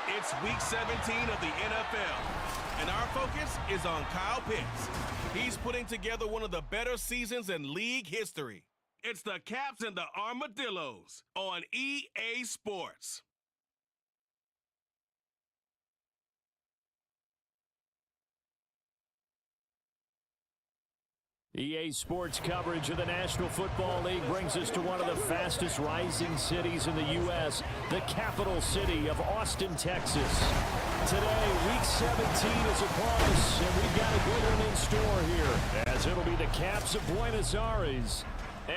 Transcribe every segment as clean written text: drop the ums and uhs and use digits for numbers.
It's Week 17 of the NFL, and our focus is on Kyle Pitts. He's putting together one of the better seasons in league history. It's the Caps and the Armadillos on EA Sports. EA Sports coverage of the National Football League brings us to one of the fastest rising cities in the U.S., the capital city of Austin, Texas. Today, Week 17 is upon us, and we've got a good one in store here, as it'll be the Caps of Buenos Aires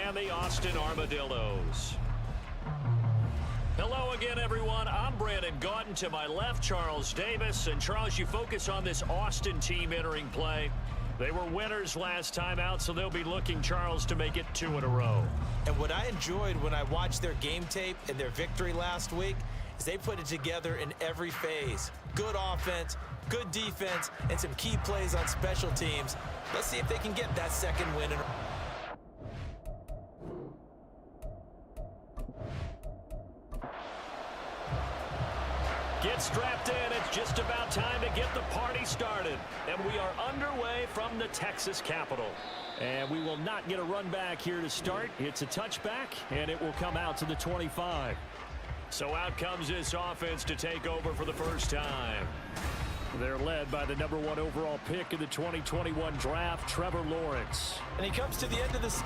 and the Austin Armadillos. Hello again, everyone. I'm Brandon Gaudin. To my left, Charles Davis. And Charles, you focus on this Austin team entering play. They were winners last time out, so they'll be looking, Charles, to make it 2 in a row. And what I enjoyed when I watched their game tape and their victory last week is they put it together in every phase. Good offense, good defense, and some key plays on special teams. Let's see if they can get that second win in a row. Get strapped in. It's just about time to get the party started. And we are underway from the Texas capital. And we will not get a run back here to start. It's a touchback, and it will come out to the 25. So out comes this offense to take over for the first time. They're led by the #1 overall pick in the 2021 draft, Trevor Lawrence. And he comes to the end of this.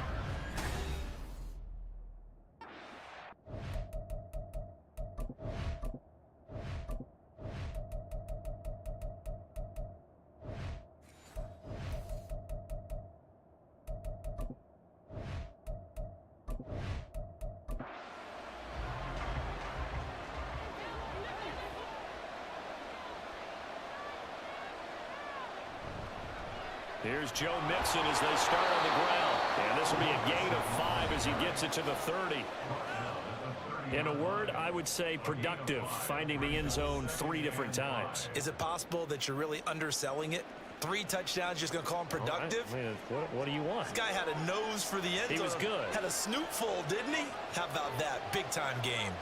Here's Joe Mixon as they start on the ground. And this will be a gain of 5 as he gets it to the 30. In a word, I would say productive, finding the end zone 3 different times. Is it possible that you're really underselling it? 3 touchdowns, just going to call him productive? Right. I mean, what do you want? This guy had a nose for the end zone. He was good. Had a snoot full, didn't he? How about that? Big-time game.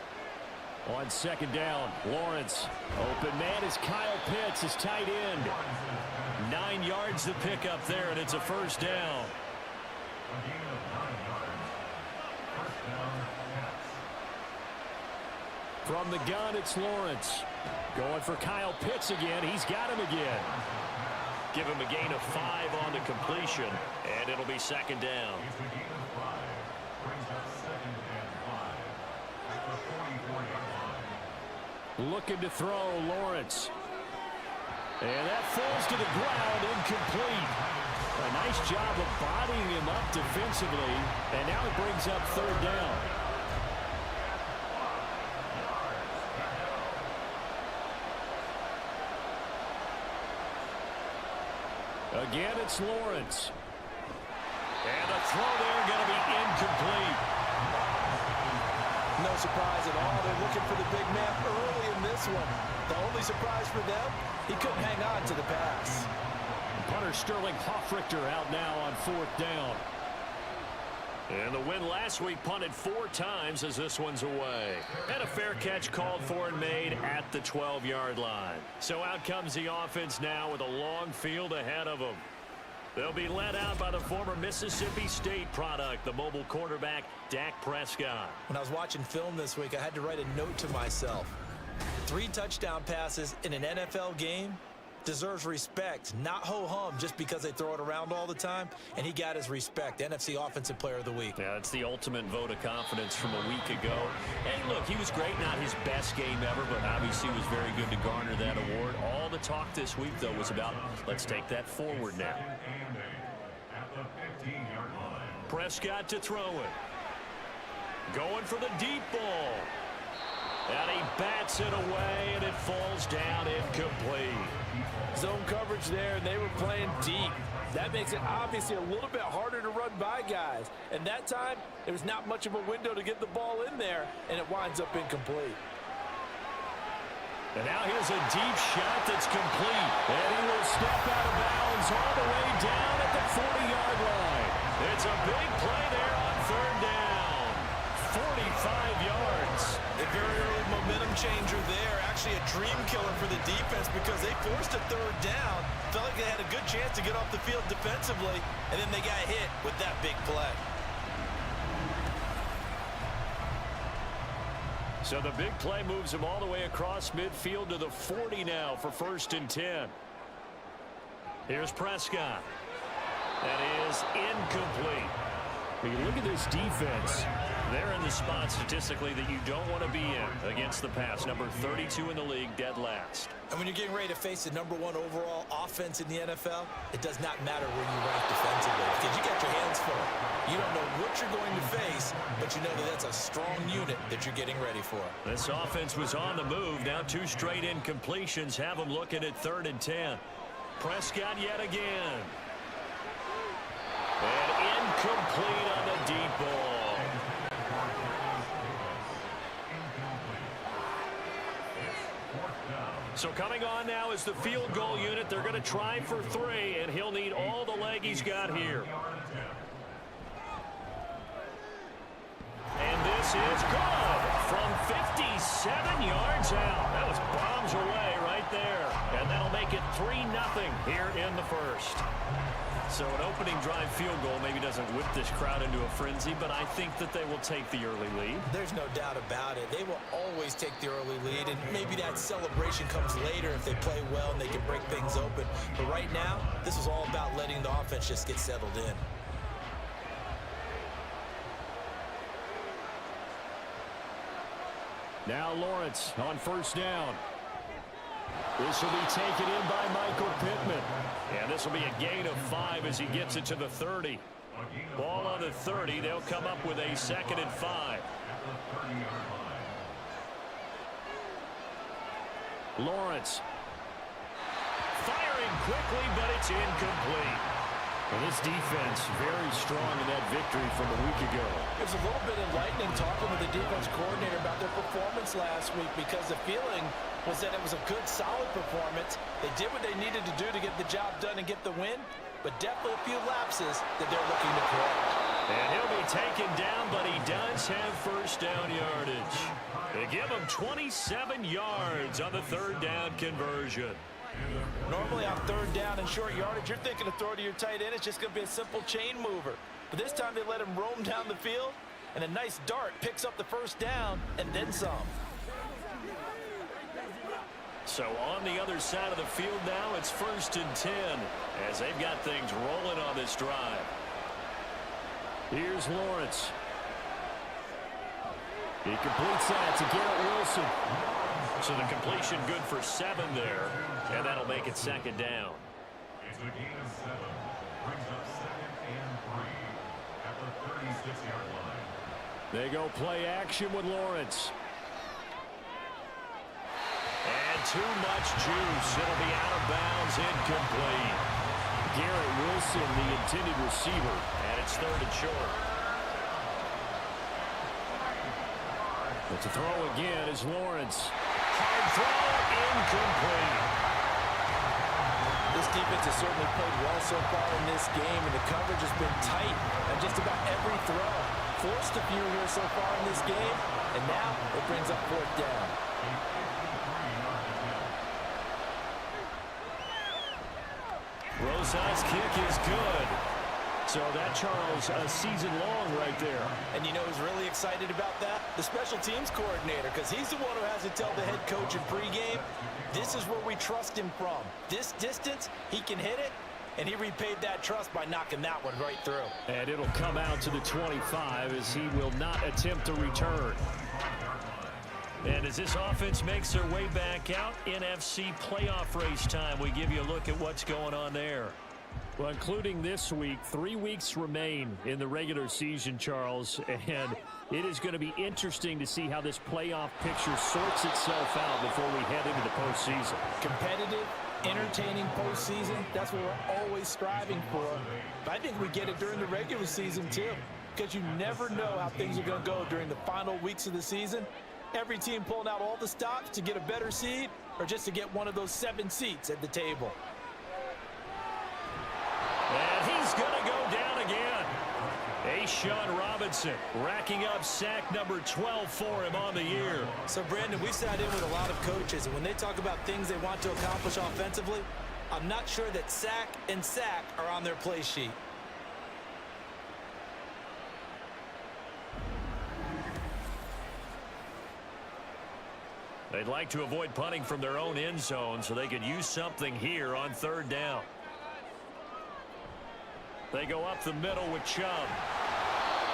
On second down, Lawrence. Open man is Kyle Pitts, his tight end. 9 yards to pick up there, and it's a first down. From the gun, it's Lawrence. Going for Kyle Pitts again. He's got him again. Give him a gain of 5 on the completion, and it'll be second down. Looking to throw, Lawrence. And that falls to the ground, incomplete. A nice job of bodying him up defensively, and now it brings up third down. Again, it's Lawrence. And the throw there going to be incomplete. No surprise at all. They're looking for the big man early in this one. The only surprise for them, he couldn't hang on to the pass. Punter Sterling Hoffrichter out now on 4th down. And the win last week punted 4 times as this one's away. And a fair catch called for and made at the 12-yard line. So out comes the offense now with a long field ahead of them. They'll be led out by the former Mississippi State product, the mobile quarterback, Dak Prescott. When I was watching film this week, I had to write a note to myself. 3 touchdown passes in an NFL game deserves respect, not ho-hum just because they throw it around all the time, and he got his respect. NFC Offensive Player of the Week. Yeah, it's the ultimate vote of confidence from a week ago. And look, he was great, not his best game ever, but obviously was very good to garner that award. All the talk this week, though, was about let's take that forward now. Prescott to throw it. Going for the deep ball. And he bats it away, and it falls down incomplete. Zone coverage there, and they were playing deep. That makes it obviously a little bit harder to run by guys. And that time, there was not much of a window to get the ball in there, and it winds up incomplete. And now here's a deep shot that's complete. And he will step out of bounds all the way down at the 40-yard line. It's a big play there on 3rd down. yards. A very early momentum changer there. Actually a dream killer for the defense because they forced a third down. Felt like they had a good chance to get off the field defensively, and then they got hit with that big play. So the big play moves them all the way across midfield to the 40 now for 1st and 10. Here's Prescott. That is incomplete. When you look at this defense, they're in the spot statistically that you don't want to be in against the pass. Number 32 in the league, dead last. And when you're getting ready to face the #1 overall offense in the NFL, it does not matter where you rank defensively because you got your hands full. You don't know what you're going to face, but you know that that's a strong unit that you're getting ready for. This offense was on the move. Now 2 straight incompletions have them looking at 3rd and 10. Prescott yet again. And incomplete on the deep ball. So coming on now is the field goal unit. They're going to try for 3, and he'll need all the leg he's got here. And this is good from 57 yards out. That was bombs away right there. And that'll make it 3-0 here in the first. So an opening drive field goal maybe doesn't whip this crowd into a frenzy, but I think that they will take the early lead. There's no doubt about it. They will always take the early lead, and maybe that celebration comes later if they play well and they can break things open. But right now, this is all about letting the offense just get settled in. Now Lawrence on 1st down. This will be taken in by Michael Pittman. And this will be a gain of 5 as he gets it to the 30. Ball on the 30. They'll come up with a 2nd and 5. Lawrence. Firing quickly, but it's incomplete. And this defense very strong in that victory from a week ago. It was a little bit enlightening talking with the defense coordinator about their performance last week because the feeling was that it was a good, solid performance. They did what they needed to do to get the job done and get the win, but definitely a few lapses that they're looking to correct. And he'll be taken down, but he does have 1st down yardage. They give him 27 yards on the 3rd down conversion. Normally on 3rd down and short yardage, you're thinking to throw to your tight end. It's just going to be a simple chain mover. But this time they let him roam down the field, and a nice dart picks up the 1st down and then some. So on the other side of the field now, it's 1st and 10 as they've got things rolling on this drive. Here's Lawrence. He completes that to Garrett Wilson. So the completion good for 7 there, and that'll make it 2nd down. It's a gain of 7. Brings up 2nd and 3 at the 36-yard line. They go play action with Lawrence. And too much juice. It'll be out of bounds, incomplete. Garrett Wilson, the intended receiver, and it's 3rd and short. But to throw again is Lawrence. Hard throw, incomplete. This defense has certainly played well so far in this game, and the coverage has been tight on just about every throw. Forced a few here so far in this game, and now it brings up 4th down. Roside's kick is good. So that, Charles, a season long right there. And you know who's really excited about that? The special teams coordinator, because he's the one who has to tell the head coach in pregame, this is where we trust him from. This distance, he can hit it, and he repaid that trust by knocking that one right through. And it'll come out to the 25 as he will not attempt to return. And as this offense makes their way back out, NFC playoff race time, we give you a look at what's going on there. Well, including this week, 3 weeks remain in the regular season, Charles, and it is going to be interesting to see how this playoff picture sorts itself out before we head into the postseason. Competitive, entertaining postseason, that's what we're always striving for. But I think we get it during the regular season, too, because you never know how things are going to go during the final weeks of the season. Every team pulling out all the stops to get a better seed or just to get one of those 7 seats at the table. And he's going to go down again. A Sean Robinson, racking up sack number 12 for him on the year. So, Brandon, we've sat in with a lot of coaches, and when they talk about things they want to accomplish offensively, I'm not sure that sack and sack are on their play sheet. They'd like to avoid punting from their own end zone so they could use something here on third down. They go up the middle with Chubb.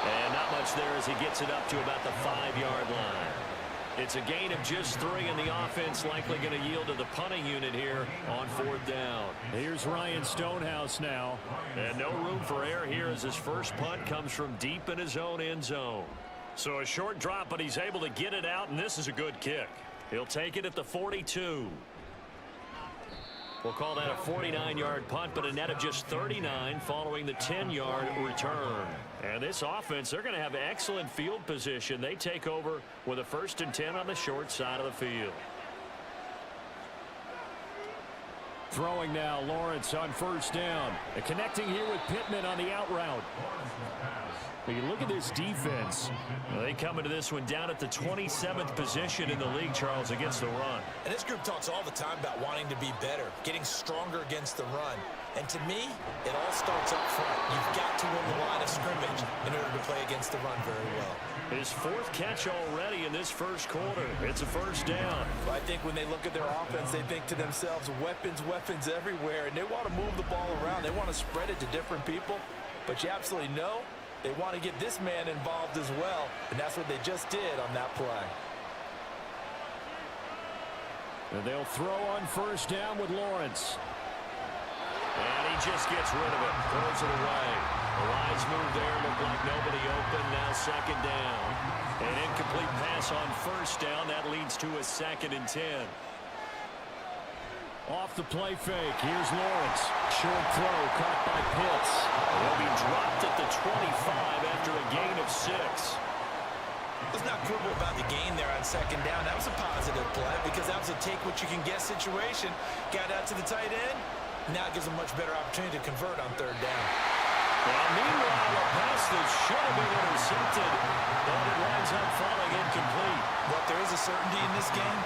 And not much there as he gets it up to about the 5-yard line. It's a gain of just 3, and the offense likely going to yield to the punting unit here on fourth down. Here's Ryan Stonehouse now. And no room for error here as his first punt comes from deep in his own end zone. So a short drop, but he's able to get it out, and this is a good kick. He'll take it at the 42. We'll call that a 49-yard punt, but a net of just 39 following the 10-yard return. And this offense, they're going to have excellent field position. They take over with a 1st and 10 on the short side of the field. Throwing now, Lawrence on first down. And connecting here with Pittman on the out route. But you look at this defense. Well, they come into this one down at the 27th position in the league, Charles, against the run. And this group talks all the time about wanting to be better, getting stronger against the run. And to me, it all starts up front. You've got to win the line of scrimmage in order to play against the run very well. His 4th catch already in this first quarter. It's a first down. Well, I think when they look at their offense, they think to themselves, weapons, weapons everywhere. And they want to move the ball around. They want to spread it to different people. But you absolutely know they want to get this man involved as well. And that's what they just did on that play. And they'll throw on first down with Lawrence. And he just gets rid of it. Throws it away. A wise move there. Looked like nobody open. Now second down. An incomplete pass on first down. That leads to a 2nd and 10. Off the play fake. Here's Lawrence. Short throw caught by Pitts. He'll be dropped at the 25 after a gain of 6. Let's not quibble about the gain there on second down. That was a positive play because that was a take-what-you-can-get situation. Got out to the tight end. Now it gives them much better opportunity to convert on third down. Well, meanwhile, a pass that should have been intercepted, but it winds up falling incomplete. But there is a certainty in this game.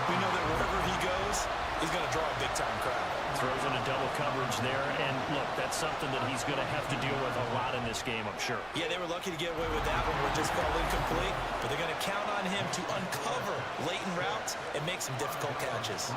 We know that wherever he goes, he's going to draw a big-time crowd. Throws in a double coverage there, and look, that's something that he's going to have to deal with a lot in this game, I'm sure. Yeah, they were lucky to get away with that one where it just fell incomplete, but they're going to count on him to uncover latent routes and make some difficult catches.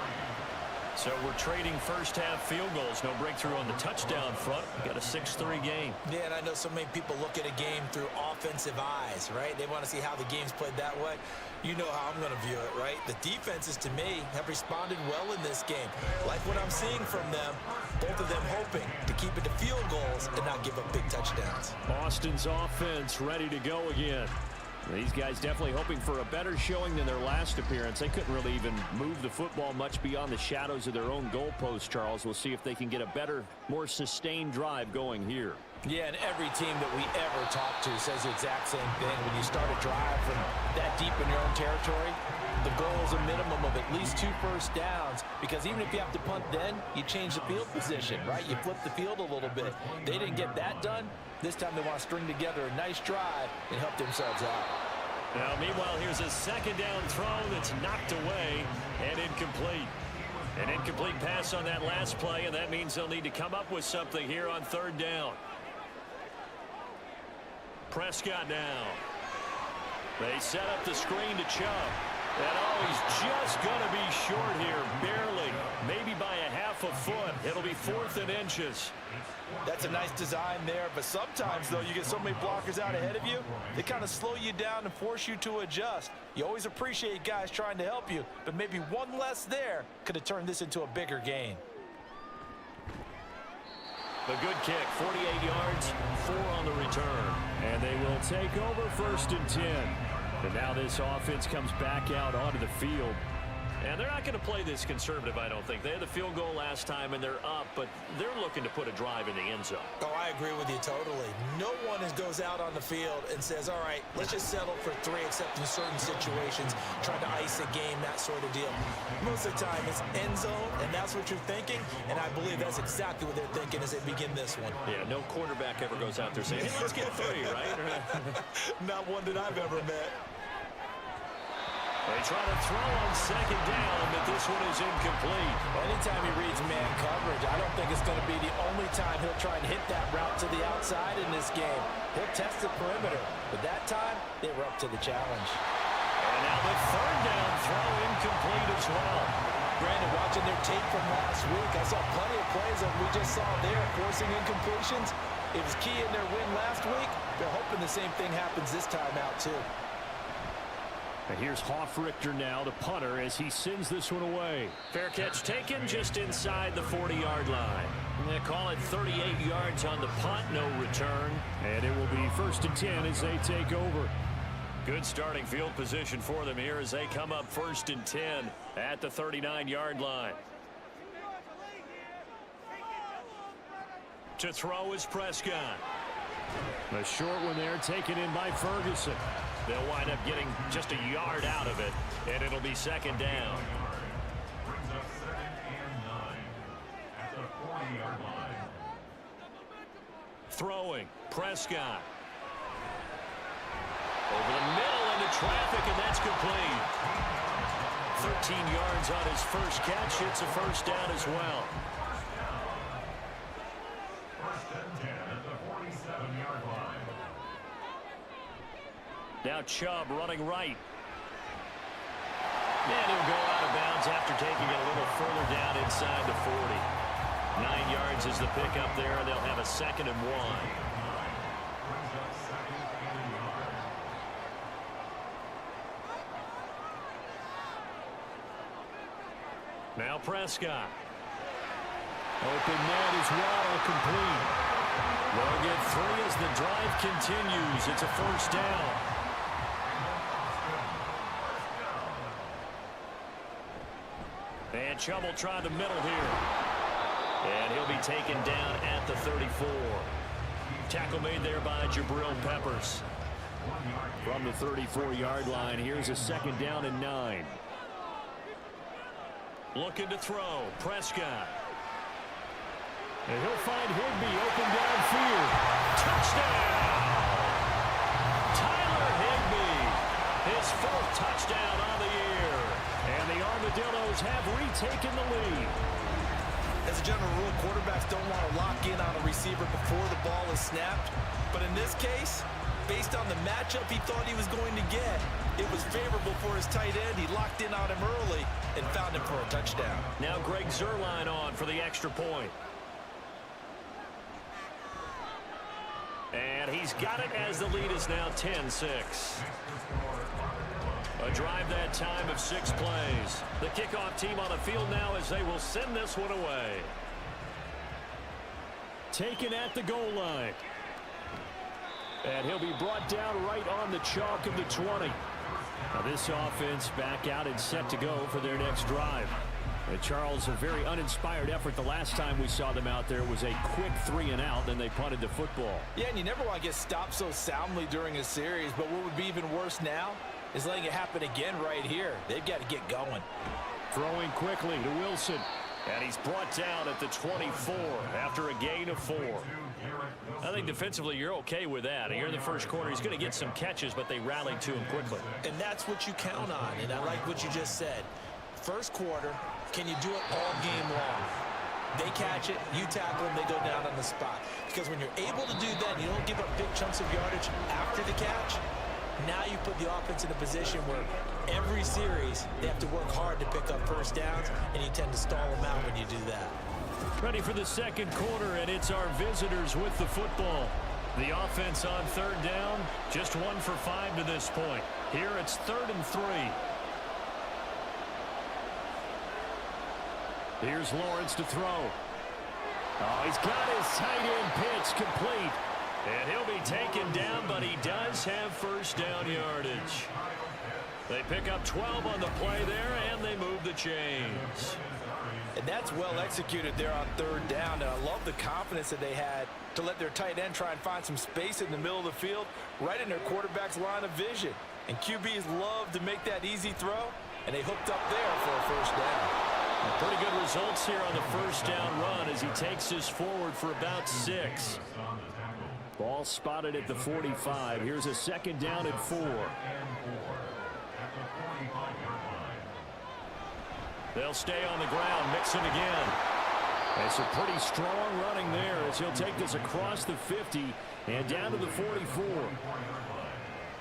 So we're trading first-half field goals. No breakthrough on the touchdown front. We got a 6-3 game. Yeah, and I know so many people look at a game through offensive eyes, right? They want to see how the game's played that way. You know how I'm going to view it, right? The defenses, to me, have responded well in this game. Like what I'm seeing from them, both of them hoping to keep it to field goals and not give up big touchdowns. Boston's offense ready to go again. These guys definitely hoping for a better showing than their last appearance. They couldn't really even move the football much beyond the shadows of their own goalposts, Charles. We'll see if they can get a better, more sustained drive going here. Yeah, and every team that we ever talk to says the exact same thing. When you start a drive from that deep in your own territory, the goal is a minimum of at least 2 first downs, because even if you have to punt then, you change the field position, right? You flip the field a little bit. They didn't get that done. This time they want to string together a nice drive and help themselves out. Now, meanwhile, here's a second down throw that's knocked away and incomplete. An incomplete pass on that last play, and that means they'll need to come up with something here on third down. Prescott now. They set up the screen to Chubb. And oh, he's just going to be short here, barely. Maybe by a half a foot. It'll be 4th and inches. That's a nice design there, but sometimes, though, you get so many blockers out ahead of you, they kind of slow you down and force you to adjust. You always appreciate guys trying to help you, but maybe one less there could have turned this into a bigger gain. The good kick, 48 yards, 4 on the return. And they will take over 1st and 10. And now this offense comes back out onto the field. And they're not going to play this conservative, I don't think. They had the field goal last time, and they're up, but they're looking to put a drive in the end zone. Oh, I agree with you totally. No one goes out on the field and says, all right, let's just settle for 3, except in certain situations, trying to ice a game, that sort of deal. Most of the time, it's end zone, and that's what you're thinking, and I believe that's exactly what they're thinking as they begin this one. Yeah, no quarterback ever goes out there saying, hey, let's get 3, right? Not one that I've ever met. They try to throw on second down, but this one is incomplete. Anytime he reads man coverage, I don't think it's going to be the only time he'll try and hit that route to the outside in this game. He'll test the perimeter, but that time, they were up to the challenge. And now the third down throw incomplete as well. Brandon, watching their tape from last week, I saw plenty of plays that we just saw there, forcing incompletions. It was key in their win last week. They're hoping the same thing happens this time out, too. And here's Hoffrichter now, the punter, as he sends this one away. Fair catch taken just inside the 40-yard line. They call it 38 yards on the punt, no return. And it will be 1st and 10 as they take over. Good starting field position for them here as they come up 1st and 10 at the 39-yard line. To throw is Prescott. A short one there taken in by Ferguson. They'll wind up getting just a yard out of it, and it'll be 2nd down. Brings up 2nd and 9 at the 40-yard line. Throwing, Prescott. Over the middle into traffic, and that's complete. 13 yards on his first catch. It's a 1st down as well. 1st and 10 at the 47-yard line. Now Chubb running right. And he'll go out of bounds after taking it a little further down inside the 40. 9 yards is the pickup there, and they'll have a 2nd and 1. Brings up 2nd and 1. Now Prescott. Open net is Waddle, complete. They'll get 3 as the drive continues. It's a 1st down. And Chubb will try the middle here. And he'll be taken down at the 34. Tackle made there by Jabril Peppers. From the 34-yard line, here's a 2nd down and 9. Looking to throw, Prescott. And he'll find Higbee open downfield. Touchdown! Tyler Higbee, his 4th touchdown on the year. And the Armadillos have retaken the lead. As a general rule, quarterbacks don't want to lock in on a receiver before the ball is snapped. But in this case, based on the matchup he thought he was going to get, it was favorable for his tight end. He locked in on him early and found him for a touchdown. Now Greg Zuerlein on for the extra point. And he's got it as the lead is now 10-6. A drive that time of 6 plays. The kickoff team on the field now as they will send this one away. Taken at the goal line. And he'll be brought down right on the chalk of the 20. Now this offense back out and set to go for their next drive. Charles, a very uninspired effort the last time we saw them out there was a quick 3 and out, then they punted the football. Yeah, and you never want to get stopped so soundly during a series, but what would be even worse now is letting it happen again right here. They've got to get going. Throwing quickly to Wilson. And he's brought down at the 24 after a gain of 4. I think defensively you're okay with that. Here in the first quarter, he's going to get some catches, but they rallied to him quickly. And that's what you count on, and I like what you just said. First quarter, can you do it all game long? They catch it, you tackle them, they go down on the spot. Because when you're able to do that, and you don't give up big chunks of yardage after the catch, now you put the offense in a position where every series they have to work hard to pick up first downs, and you tend to stall them out when you do that. Ready for the second quarter, and it's our visitors with the football. The offense on 3rd down, just 1 for 5 to this point. Here it's 3rd and 3. Here's Lawrence to throw. Oh, he's got his tight end pitch complete. And he'll be taken down, but he does have first down yardage. They pick up 12 on the play there, and they move the chains. And that's well executed there on third down. And I love the confidence that they had to let their tight end try and find some space in the middle of the field, right in their quarterback's line of vision. And QBs love to make that easy throw, and they hooked up there for a first down. Pretty good results here on the first down run as he takes this forward for about 6. Ball spotted at the 45. Here's a second down and 4. They'll stay on the ground, mixing again. It's a pretty strong running there as he'll take this across the 50 and down to the 44.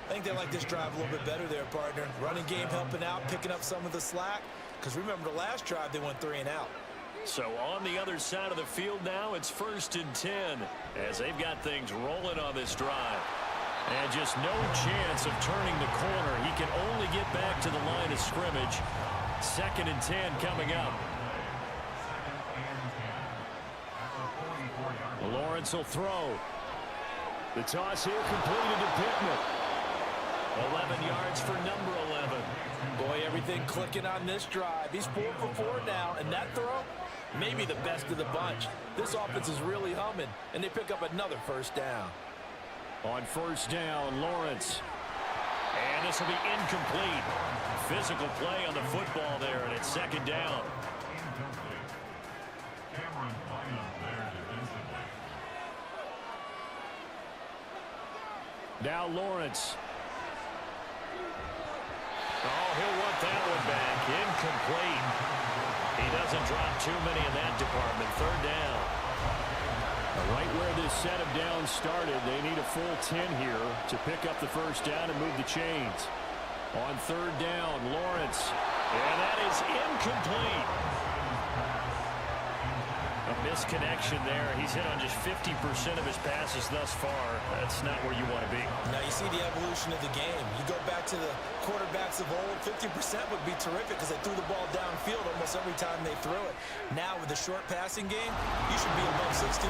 I think they like this drive a little bit better there, partner. Running game helping out, picking up some of the slack. Because remember, the last drive, they went 3 and out. So on the other side of the field now, it's 1st and 10 as they've got things rolling on this drive. And just no chance of turning the corner. He can only get back to the line of scrimmage. 2nd and 10 coming up. Lawrence will throw. The toss here completed to Pittman. 11 yards for number 11. Boy, everything clicking on this drive. He's 4 for 4 now, and that throw, maybe the best of the bunch. This offense is really humming, and they pick up another first down. On first down, Lawrence. And this will be incomplete. Physical play on the football there, and it's 2nd down. Now Lawrence. Oh, he'll want that one back. Incomplete. He doesn't drop too many in that department. 3rd down. Right where this set of downs started, they need a full 10 here to pick up the first down and move the chains. On 3rd down, Lawrence. And that is incomplete. A misconnection there. He's hit on just 50% of his passes thus far. That's not where you want to be. Now you see the evolution of the game. You go back to the quarterbacks of old, 50% would be terrific because they threw the ball downfield almost every time they threw it. Now with the short passing game, you should be above 60%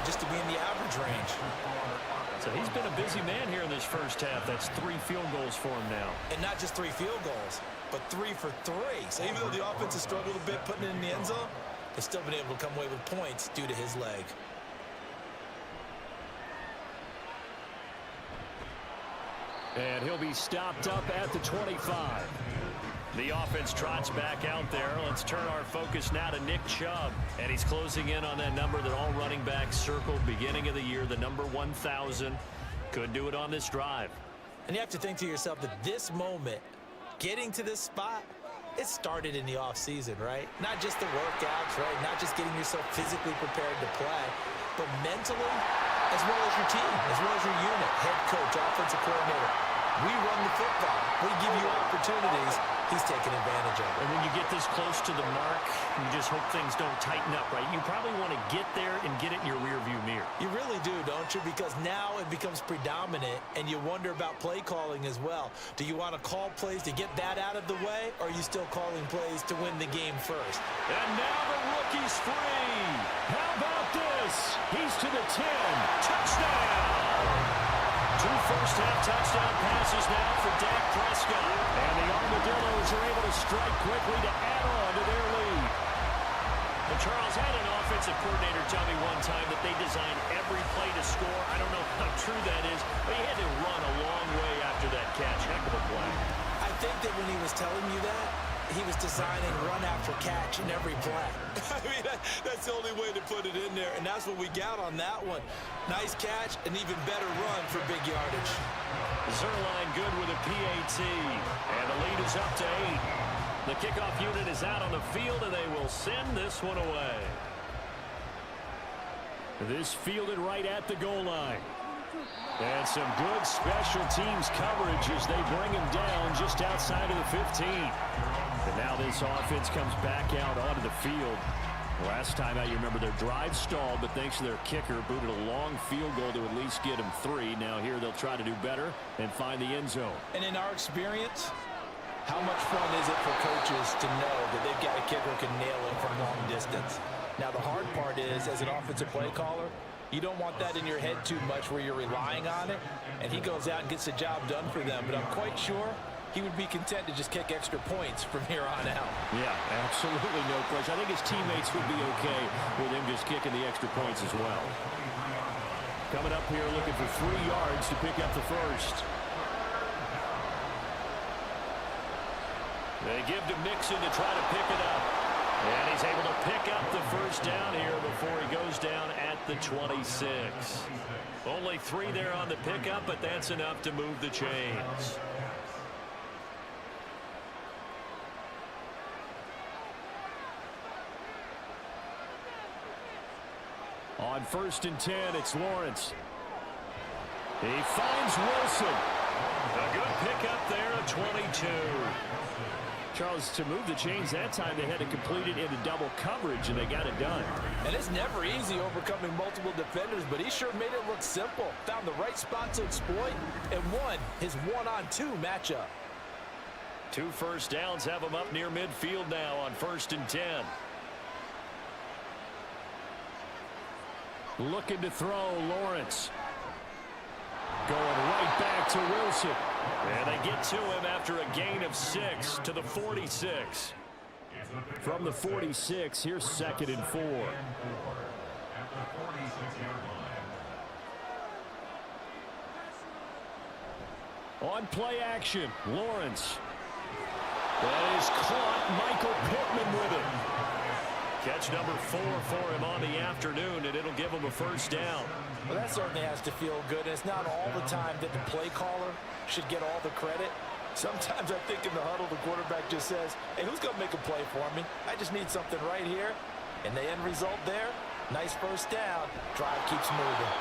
just to be in the average range. So he's been a busy man here in this first half. That's 3 field goals for him now. And not just 3 field goals, but 3 for 3. So even though the offense has struggled a bit putting it in the end zone, they've still been able to come away with points due to his leg. And he'll be stopped up at the 25. The offense trots back out there. Let's turn our focus now to Nick Chubb. And he's closing in on that number that all running backs circled beginning of the year, the number 1,000. Could do it on this drive. And you have to think to yourself that this moment, getting to this spot, it started in the offseason, right? Not just the workouts, right? Not just getting yourself physically prepared to play, but mentally, as well as your team, as well as your unit, head coach, offensive coordinator. We run the football. We give you opportunities. He's taking advantage of it. And when you get this close to the mark, you just hope things don't tighten up, right? You probably want to get there and get it in your rearview mirror. You really do, don't you? Because now it becomes predominant, and you wonder about play calling as well. Do you want to call plays to get that out of the way, or are you still calling plays to win the game first? And now the rookie's free. How about this? He's to the 10. Touchdown! 2 first-half touchdown passes now for Dak Prescott. And the Armadillos are able to strike quickly to add on to their lead. And Charles, had an offensive coordinator tell me one time that they designed every play to score. I don't know how true that is, but he had to run a long way after that catch. Heck of a play. I think that when he was telling you that, he was designing run after catch in every play. I mean, that's the only way to put it in there, and that's what we got on that one. Nice catch, an even better run for big yardage. Zerline good with a PAT, and the lead is up to 8. The kickoff unit is out on the field, and they will send this one away. This fielded right at the goal line. And some good special teams coverage as they bring him down just outside of the 15. And now this offense comes back out onto the field. Last time out, you remember their drive stalled, but thanks to their kicker, booted a long field goal to at least get him 3. Now here they'll try to do better and find the end zone. And in our experience, how much fun is it for coaches to know that they've got a kicker who can nail it from long distance? Now the hard part is, as an offensive play caller, you don't want that in your head too much where you're relying on it, and he goes out and gets the job done for them. But I'm quite sure he would be content to just kick extra points from here on out. Yeah, absolutely no question. I think his teammates would be okay with him just kicking the extra points as well. Coming up here looking for 3 yards to pick up the first. They give to Mixon to try to pick it up. And he's able to pick up the first down here before he goes down at the 26. Only 3 there on the pickup, but that's enough to move the chains. On 1st and 10, it's Lawrence. He finds Wilson. A good pickup there at 22. Charles, to move the chains that time, they had to complete it into double coverage, and they got it done. And it's never easy overcoming multiple defenders, but he sure made it look simple. Found the right spot to exploit and won his 1-on-2 matchup. 2 first downs have him up near midfield now on 1st and 10. Looking to throw, Lawrence. Going right back to Wilson. And they get to him after a gain of 6 to the 46. From the 46, here's 2nd and 4. At the 46-yard line. On play action, Lawrence. That is caught. Michael Pittman with it. Catch number 4 for him on the afternoon, and it'll give him a first down. Well, that certainly has to feel good. And it's not all the time that the play caller should get all the credit. Sometimes I think in the huddle, the quarterback just says, hey, who's going to make a play for me? I just need something right here. And the end result there, nice first down. Drive keeps moving.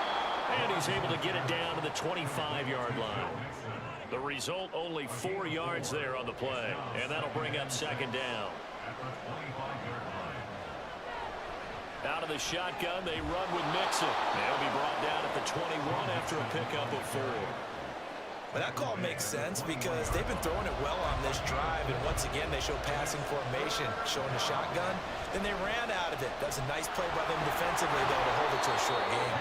And he's able to get it down to the 25-yard line. The result, only 4 yards there on the play. And that'll bring up 2nd down. Out of the shotgun, they run with Mixon. They'll be brought down at the 21 after a pickup of 4. But that call makes sense because they've been throwing it well on this drive, and once again they show passing formation, showing the shotgun. Then they ran out of it. That was a nice play by them defensively, though, to hold it to a short game.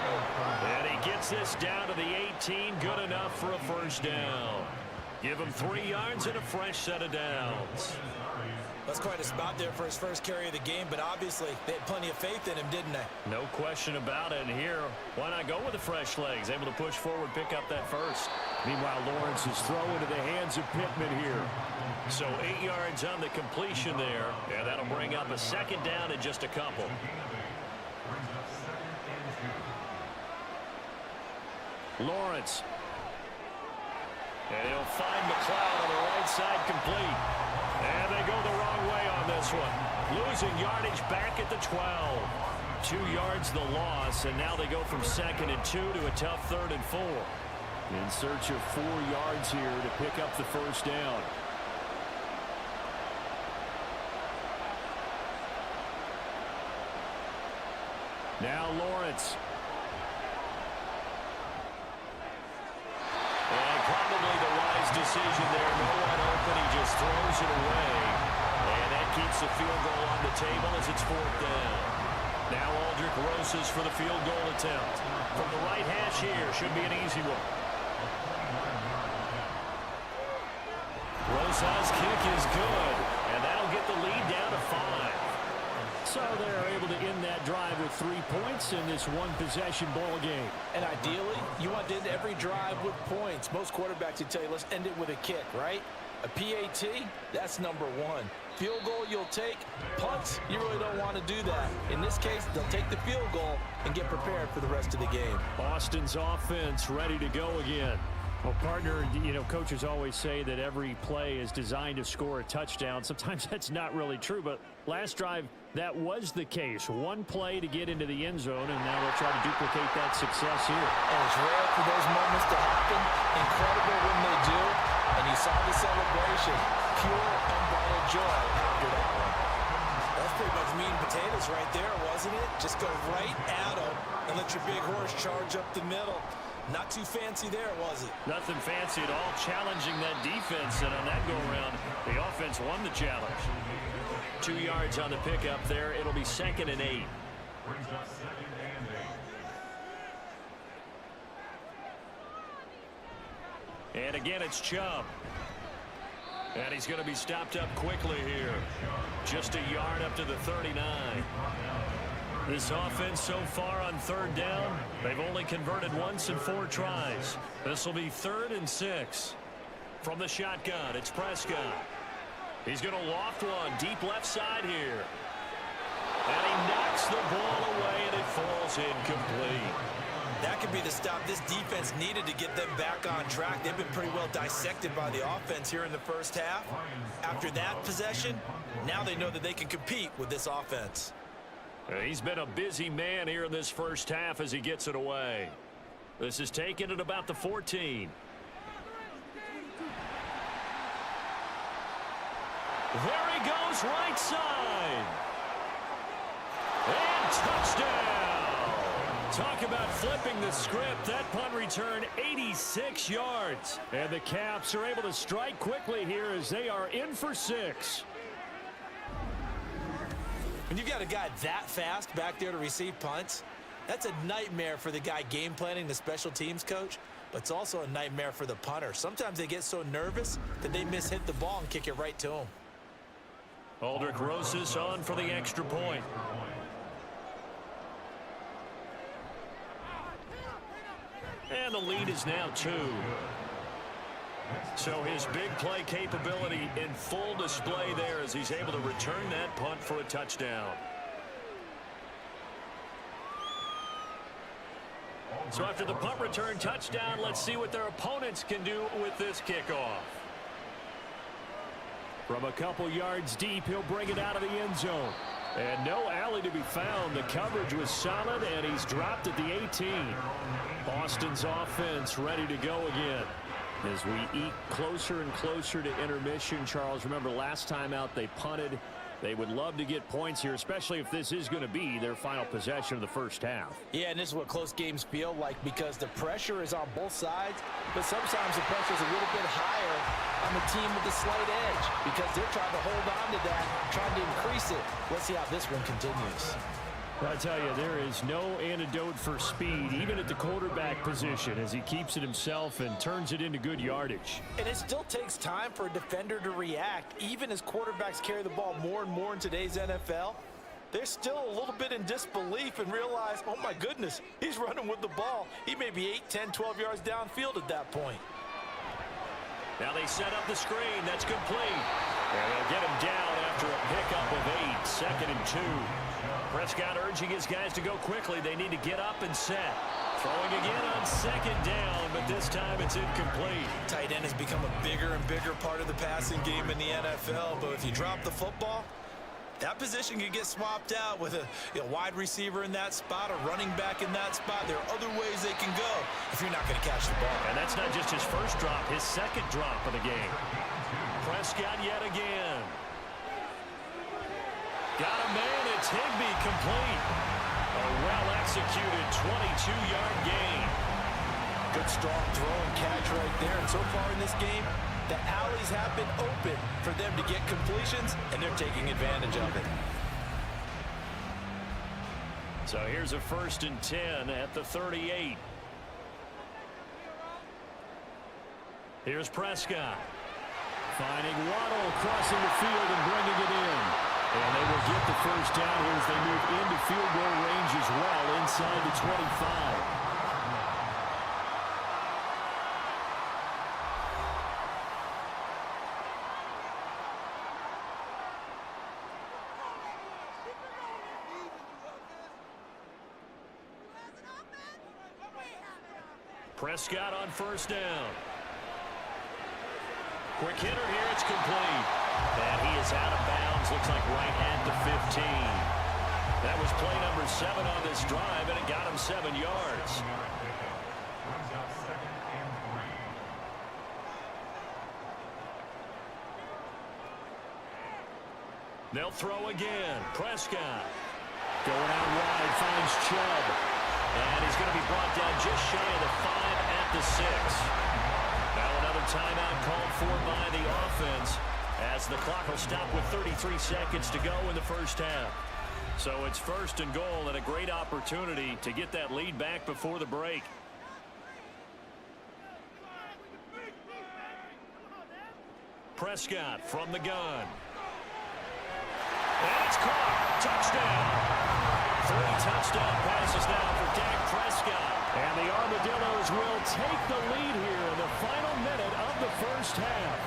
And he gets this down to the 18, good enough for a first down. Give him 3 yards and a fresh set of downs. That's quite a spot there for his first carry of the game, but obviously they had plenty of faith in him, didn't they? No question about it. And here, why not go with the fresh legs? Able to push forward, pick up that first. Meanwhile, Lawrence is thrown into the hands of Pittman here. So 8 yards on the completion there, and that'll bring up a 2nd down in just a couple. Lawrence. And he'll find McLeod on the right side, complete. And they go the wrong way on this one. Losing yardage back at the 12. 2 yards the loss, and now they go from 2nd and 2 to a tough 3rd and 4. In search of 4 yards here to pick up the first down. Now Lawrence. And probably the wise decision there. No one open. He just throws it away. And that keeps the field goal on the table as it's 4th down. Now Aldrich Rosas for the field goal attempt. From the right hash here. Should be an easy one. Rosas' kick is good. And that'll get the lead down to 5. So they're able to end that drive with 3 points in this one-possession ball game. And ideally, you want to end every drive with points. Most quarterbacks would tell you, let's end it with a kick, right? A PAT, that's number 1. Field goal you'll take. Punts, you really don't want to do that. In this case, they'll take the field goal and get prepared for the rest of the game. Boston's offense ready to go again. Well, partner, you know, coaches always say that every play is designed to score a touchdown. Sometimes that's not really true, but last drive, that was the case. One play to get into the end zone, and now they'll try to duplicate that success here. And it's rare for those moments to happen. Incredible when they do. And you saw the celebration. Pure, unbridled joy after that one. That's pretty much meat and potatoes right there, wasn't it? Just go right at them and let your big horse charge up the middle. Not too fancy there, was it? Nothing fancy at all. Challenging that defense, and on that go-around, the offense won the challenge. 2 yards on the pickup there. It'll be 2nd and 8. Brings up 2nd and 8. And again, it's Chubb. And he's going to be stopped up quickly here. Just a yard up to the 39. This offense so far on third down, they've only converted once in 4 tries. This will be 3rd and 6. From the shotgun, it's Prescott. He's going to loft one deep left side here. And he knocks the ball away, and it falls incomplete. That could be the stop this defense needed to get them back on track. They've been pretty well dissected by the offense here in the first half. After that possession, now they know that they can compete with this offense. He's been a busy man here in this first half as he gets it away. This is taken at about the 14. There he goes, right side. And touchdown. Talk about flipping the script. That punt return 86 yards. And the Caps are able to strike quickly here as they are in for 6. When you've got a guy that fast back there to receive punts, that's a nightmare for the guy game planning, the special teams coach, but it's also a nightmare for the punter. Sometimes they get so nervous that they hit the ball and kick it right to him. Aldrich Rosas on for the extra point. And the lead is now 2. So his big play capability in full display there as he's able to return that punt for a touchdown. So after the punt return touchdown, let's see what their opponents can do with this kickoff. From a couple yards deep, he'll bring it out of the end zone. And no alley to be found. The coverage was solid, and he's dropped at the 18. Boston's offense ready to go again. As we eke closer and closer to intermission, Charles, remember last time out they punted. They would love to get points here, especially if this is going to be their final possession of the first half. Yeah, and this is what close games feel like because the pressure is on both sides, but sometimes the pressure is a little bit higher on the team with the slight edge because they're trying to hold on to that, trying to increase it. Let's see how this one continues. I tell you, there is no antidote for speed, even at the quarterback position, as he keeps it himself and turns it into good yardage. And it still takes time for a defender to react. Even as quarterbacks carry the ball more and more in today's NFL, they're still a little bit in disbelief and realize, oh my goodness, he's running with the ball. He may be 8, 10, 12 yards downfield at that point. Now they set up the screen. That's complete. And they'll get him down after a pickup of 8, 2nd and 2. Prescott urging his guys to go quickly. They need to get up and set. Throwing again on 2nd down, but this time it's incomplete. Tight end has become a bigger and bigger part of the passing game in the NFL, but if you drop the football, that position can get swapped out with a wide receiver in that spot, a running back in that spot. There are other ways they can go if you're not going to catch the ball. And that's not just his first drop, his 2nd drop of the game. Prescott yet again. Got a man, it's Higbee, complete. A well-executed 22-yard gain. Good strong throw and catch right there. And so far in this game, the alleys have been open for them to get completions, and they're taking advantage of it. So here's a 1st and 10 at the 38. Here's Prescott. Finding Waddle crossing the field and bringing it in. And they will get the first down here as they move into field goal range as well inside the 25. Prescott on 1st down. Quick hitter here, it's complete. And he is out of bounds, looks like right at the 15. That was play number 7 on this drive, and it got him 7 yards. They'll throw again. Prescott going out wide, finds Chubb. And he's going to be brought down just shy of the 5 at the 6. Now another timeout called for by the offense as the clock will stop with 33 seconds to go in the first half. So it's 1st and goal and a great opportunity to get that lead back before the break. Prescott from the gun. And it's caught. Touchdown. 3 touchdown passes now for Dak Prescott. And the Armadillos will take the lead here in the final minute of the first half.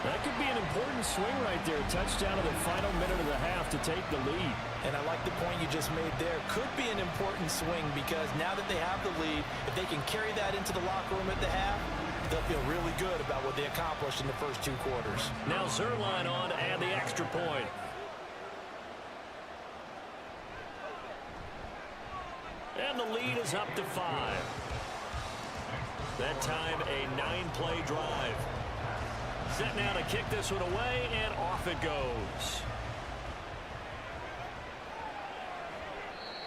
That could be an important swing right there. Touchdown in the final minute of the half to take the lead. And I like the point you just made there. Could be an important swing because now that they have the lead, if they can carry that into the locker room at the half, they'll feel really good about what they accomplished in the first 2 quarters. Now Zerline on and the extra point. And the lead is up to 5. That time a 9-play drive. Set now to kick this one away, and off it goes.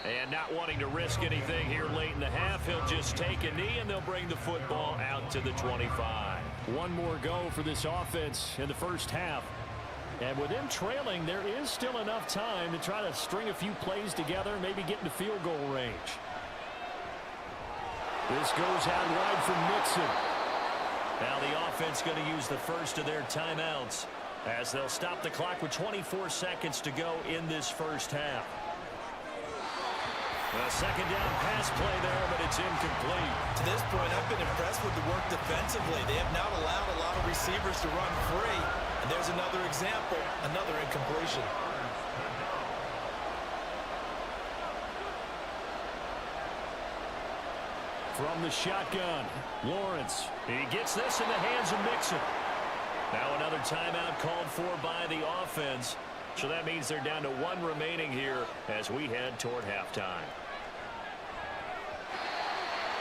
And not wanting to risk anything here late in the half, he'll just take a knee, and they'll bring the football out to the 25. One more go for this offense in the first half. And with them trailing, there is still enough time to try to string a few plays together, maybe get into field goal range. This goes out wide for Mixon. Now the offense going to use the first of their timeouts as they'll stop the clock with 24 seconds to go in this first half. A second down pass play there, but it's incomplete. To this point, I've been impressed with the work defensively. They have not allowed a lot of receivers to run free. And there's another example, another incompletion. From the shotgun, Lawrence. He gets this in the hands of Mixon. Now another timeout called for by the offense. So that means they're down to 1 remaining here as we head toward halftime.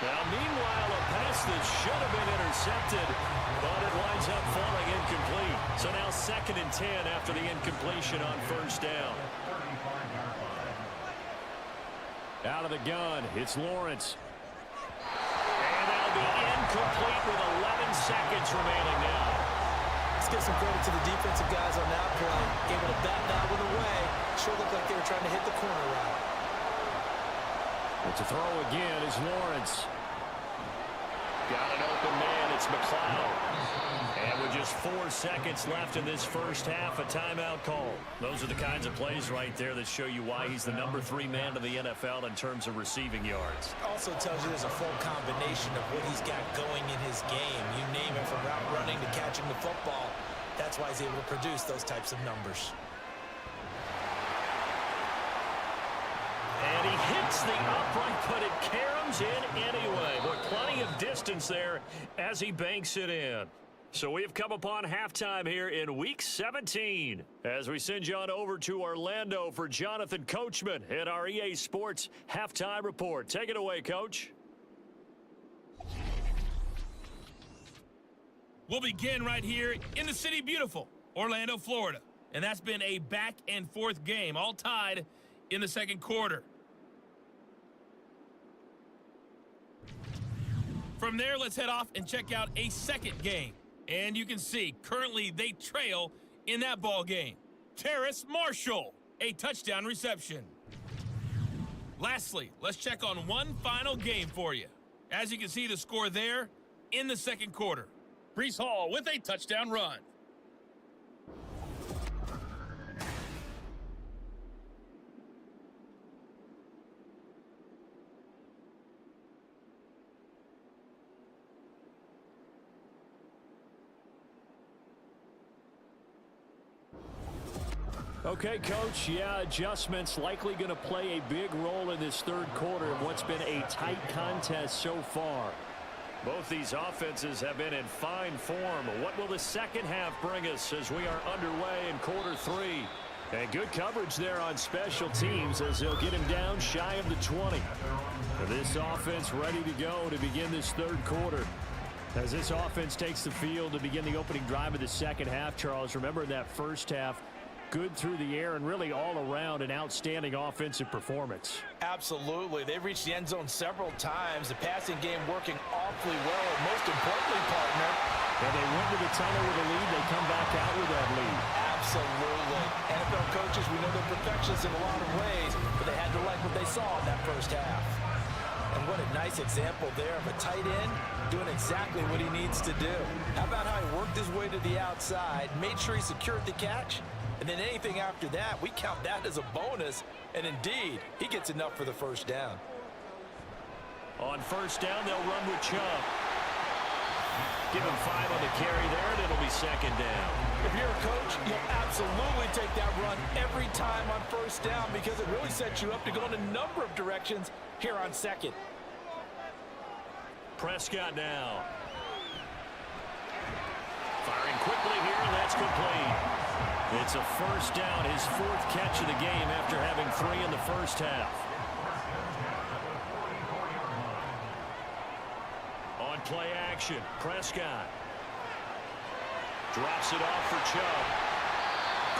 Now, meanwhile, a pass that should have been intercepted, but it winds up falling incomplete. So now 2nd and 10 after the incompletion on first down. Out of the gun, it's Lawrence. And that'll be incomplete with 11 seconds remaining now. Let's give some credit to the defensive guys on that play. Able to bat that one away. Sure looked like they were trying to hit the corner route. But to throw again is Lawrence. Got an open man. It's McLeod. And with just 4 seconds left in this first half, a timeout call. Those are the kinds of plays right there that show you why he's the number 3 man of the NFL in terms of receiving yards. Also tells you there's a full combination of what he's got going in his game. You name it, from route running to catching the football. That's why he's able to produce those types of numbers. And he hits the upright, but it caroms in anyway. But plenty of distance there as he banks it in. So we have come upon halftime here in Week 17 as we send you on over to Orlando for Jonathan Coachman at our EA Sports Halftime Report. Take it away, Coach. We'll begin right here in the city beautiful, Orlando, Florida. And that's been a back-and-forth game, all tied in the second quarter. From there, let's head off and check out a second game. And you can see, currently they trail in that ball game. Terrace Marshall, a touchdown reception. Lastly, let's check on one final game for you. As you can see the score there in the second quarter. Breece Hall with a touchdown run. Okay, Coach, yeah, adjustments likely going to play a big role in this third quarter of what's been a tight contest so far. Both these offenses have been in fine form. What will the second half bring us as we are underway in quarter 3? And good coverage there on special teams as they'll get him down shy of the 20. This offense ready to go to begin this third quarter. As this offense takes the field to begin the opening drive of the second half, Charles, remember in that first half, good through the air and really all around an outstanding offensive performance. Absolutely. They've reached the end zone several times. The passing game working awfully well. And most importantly, partner, and they went to the tunnel with a lead. They come back out with that lead. Absolutely. NFL coaches, we know they're perfectionists in a lot of ways, but they had to like what they saw in that first half. And what a nice example there of a tight end doing exactly what he needs to do. How about how he worked his way to the outside, made sure he secured the catch, and then anything after that, we count that as a bonus. And indeed, he gets enough for the first down. On first down, they'll run with Chubb. Give him 5 on the carry there, and it'll be second down. If you're a coach, you'll absolutely take that run every time on first down because it really sets you up to go in a number of directions here on second. Prescott now. Firing quickly here, and that's complete. It's a first down, his 4th catch of the game after having 3 in the first half. On play action, Prescott. Drops it off for Chubb.